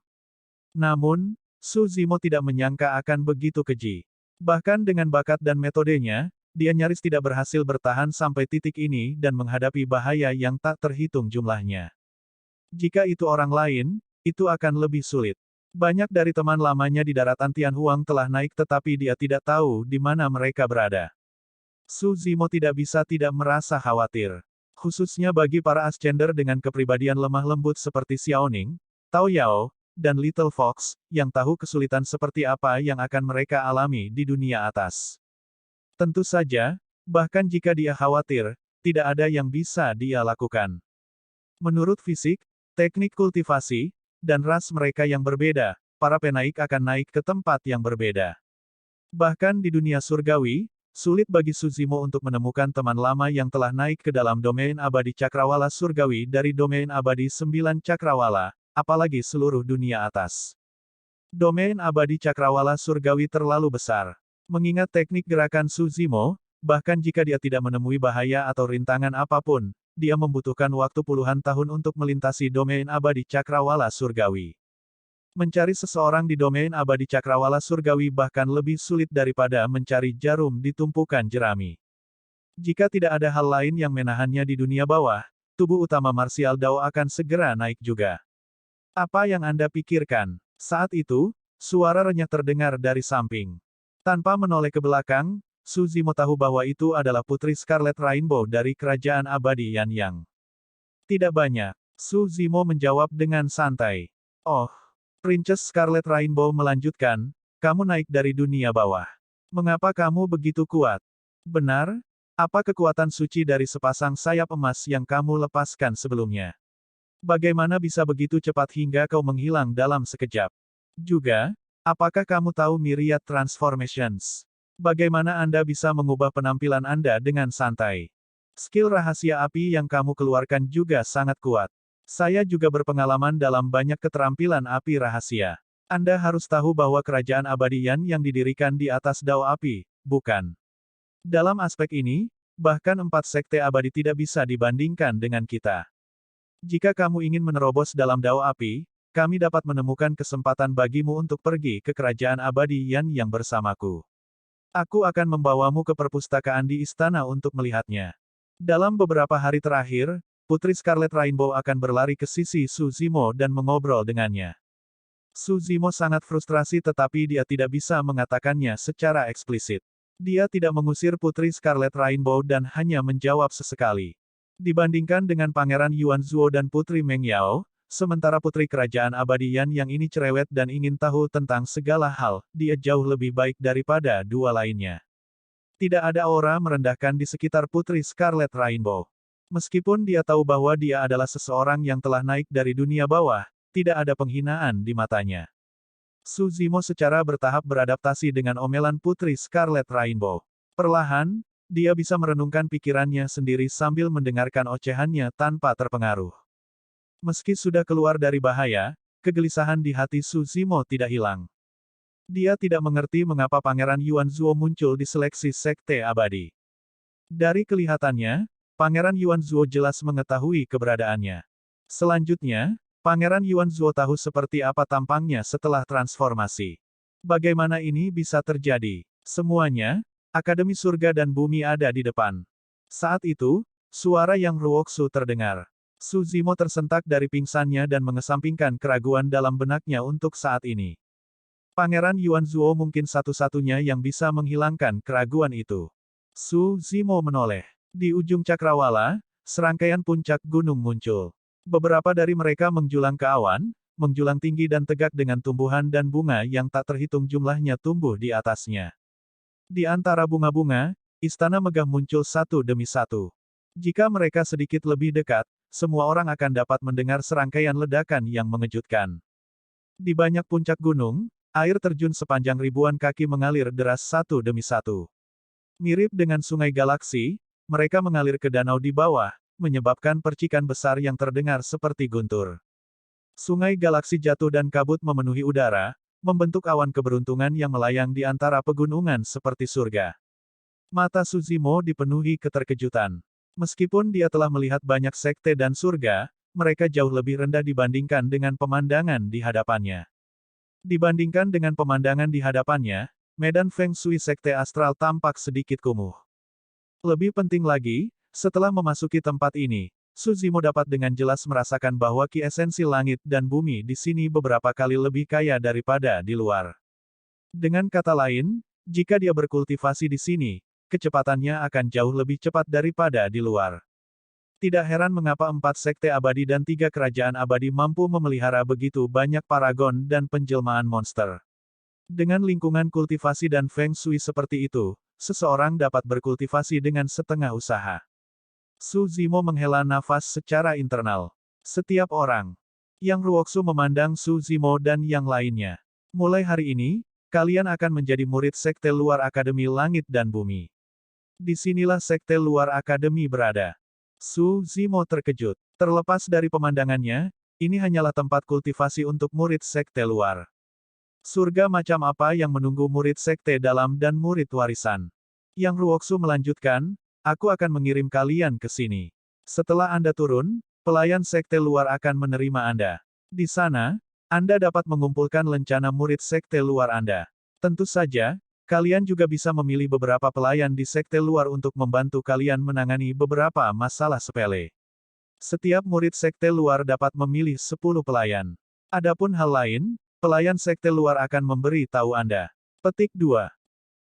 Namun, Su Zimo tidak menyangka akan begitu keji. Bahkan dengan bakat dan metodenya, dia nyaris tidak berhasil bertahan sampai titik ini dan menghadapi bahaya yang tak terhitung jumlahnya. Jika itu orang lain, itu akan lebih sulit. Banyak dari teman lamanya di daratan Tianhuang telah naik tetapi dia tidak tahu di mana mereka berada. Su Zimo tidak bisa tidak merasa khawatir. Khususnya bagi para ascender dengan kepribadian lemah lembut seperti Xiaoning, Tao Yao, dan Little Fox, yang tahu kesulitan seperti apa yang akan mereka alami di dunia atas. Tentu saja, bahkan jika dia khawatir, tidak ada yang bisa dia lakukan. Menurut fisik, teknik kultivasi, dan ras mereka yang berbeda, para penaik akan naik ke tempat yang berbeda. Bahkan di dunia surgawi, sulit bagi Su Zimo untuk menemukan teman lama yang telah naik ke dalam domain abadi cakrawala surgawi dari domain abadi 9 cakrawala, apalagi seluruh dunia atas. Domain abadi cakrawala surgawi terlalu besar. Mengingat teknik gerakan Su Zimo, bahkan jika dia tidak menemui bahaya atau rintangan apapun, dia membutuhkan waktu puluhan tahun untuk melintasi domain abadi cakrawala surgawi. Mencari seseorang di domain abadi cakrawala surgawi bahkan lebih sulit daripada mencari jarum di tumpukan jerami. Jika tidak ada hal lain yang menahannya di dunia bawah, tubuh utama marsial Dao akan segera naik juga. Apa yang Anda pikirkan? Saat itu, suara renyah terdengar dari samping. Tanpa menoleh ke belakang, Su Zimo tahu bahwa itu adalah Putri Scarlet Rainbow dari Kerajaan Abadi Yan Yang. Tidak banyak. Su Zimo menjawab dengan santai. Oh. Princess Scarlet Rainbow melanjutkan, kamu naik dari dunia bawah. Mengapa kamu begitu kuat? Benar? Apa kekuatan suci dari sepasang sayap emas yang kamu lepaskan sebelumnya? Bagaimana bisa begitu cepat hingga kau menghilang dalam sekejap? Juga, apakah kamu tahu Myriad Transformations? Bagaimana Anda bisa mengubah penampilan Anda dengan santai? Skill rahasia api yang kamu keluarkan juga sangat kuat. Saya juga berpengalaman dalam banyak keterampilan api rahasia. Anda harus tahu bahwa kerajaan abadi Yan yang didirikan di atas dao api, bukan? Dalam aspek ini, bahkan 4 sekte abadi tidak bisa dibandingkan dengan kita. Jika kamu ingin menerobos dalam dao api, kami dapat menemukan kesempatan bagimu untuk pergi ke kerajaan abadi Yan yang bersamaku. Aku akan membawamu ke perpustakaan di istana untuk melihatnya. Dalam beberapa hari terakhir, Putri Scarlet Rainbow akan berlari ke sisi Su Zimo dan mengobrol dengannya. Su Zimo sangat frustrasi tetapi dia tidak bisa mengatakannya secara eksplisit. Dia tidak mengusir Putri Scarlet Rainbow dan hanya menjawab sesekali. Dibandingkan dengan Pangeran Yuan Zuo dan Putri Meng Yao, sementara Putri Kerajaan Abadi Yan yang ini cerewet dan ingin tahu tentang segala hal, dia jauh lebih baik daripada dua lainnya. Tidak ada aura merendahkan di sekitar Putri Scarlet Rainbow. Meskipun dia tahu bahwa dia adalah seseorang yang telah naik dari dunia bawah, tidak ada penghinaan di matanya. Su Zimo secara bertahap beradaptasi dengan omelan Putri Scarlet Rainbow. Perlahan, dia bisa merenungkan pikirannya sendiri sambil mendengarkan ocehannya tanpa terpengaruh. Meski sudah keluar dari bahaya, kegelisahan di hati Su Zimo tidak hilang. Dia tidak mengerti mengapa Pangeran Yuan Zuo muncul di seleksi sekte abadi. Dari kelihatannya, Pangeran Yuan Zuo jelas mengetahui keberadaannya. Selanjutnya, Pangeran Yuan Zuo tahu seperti apa tampangnya setelah transformasi. Bagaimana ini bisa terjadi? Semuanya, Akademi Surga dan Bumi ada di depan. Saat itu, suara yang ruoksu terdengar. Su Zimo tersentak dari pingsannya dan mengesampingkan keraguan dalam benaknya untuk saat ini. Pangeran Yuan Zuo mungkin satu-satunya yang bisa menghilangkan keraguan itu. Su Zimo menoleh. Di ujung cakrawala, serangkaian puncak gunung muncul. Beberapa dari mereka menjulang ke awan, menjulang tinggi dan tegak dengan tumbuhan dan bunga yang tak terhitung jumlahnya tumbuh di atasnya. Di antara bunga-bunga, istana megah muncul satu demi satu. Jika mereka sedikit lebih dekat, semua orang akan dapat mendengar serangkaian ledakan yang mengejutkan. Di banyak puncak gunung, air terjun sepanjang ribuan kaki mengalir deras satu demi satu. Mirip dengan sungai galaksi, mereka mengalir ke danau di bawah, menyebabkan percikan besar yang terdengar seperti guntur. Sungai galaksi jatuh dan kabut memenuhi udara, membentuk awan keberuntungan yang melayang di antara pegunungan seperti surga. Mata Suzimo dipenuhi keterkejutan. Meskipun dia telah melihat banyak sekte dan surga, mereka jauh lebih rendah dibandingkan dengan pemandangan di hadapannya. Dibandingkan dengan pemandangan di hadapannya, medan Feng Shui sekte astral tampak sedikit kumuh. Lebih penting lagi, setelah memasuki tempat ini, Suzimo dapat dengan jelas merasakan bahwa ki esensi langit dan bumi di sini beberapa kali lebih kaya daripada di luar. Dengan kata lain, jika dia berkultivasi di sini, kecepatannya akan jauh lebih cepat daripada di luar. Tidak heran mengapa 4 sekte abadi dan 3 kerajaan abadi mampu memelihara begitu banyak paragon dan penjelmaan monster. Dengan lingkungan kultivasi dan Feng Shui seperti itu, seseorang dapat berkultivasi dengan setengah usaha. Suzimo menghela nafas secara internal. Setiap orang. Yang Ruoksu memandang Suzimo dan yang lainnya. Mulai hari ini, kalian akan menjadi murid sekte luar Akademi Langit dan Bumi. Disinilah sekte luar Akademi berada. Suzimo terkejut. Terlepas dari pemandangannya, ini hanyalah tempat kultivasi untuk murid sekte luar. Surga macam apa yang menunggu murid sekte dalam dan murid warisan? Yang Ruoksu melanjutkan, aku akan mengirim kalian ke sini. Setelah Anda turun, pelayan sekte luar akan menerima Anda. Di sana, Anda dapat mengumpulkan lencana murid sekte luar Anda. Tentu saja, kalian juga bisa memilih beberapa pelayan di sekte luar untuk membantu kalian menangani beberapa masalah sepele. Setiap murid sekte luar dapat memilih 10 pelayan. Adapun hal lain, pelayan sekte luar akan memberi tahu Anda. Petik 2.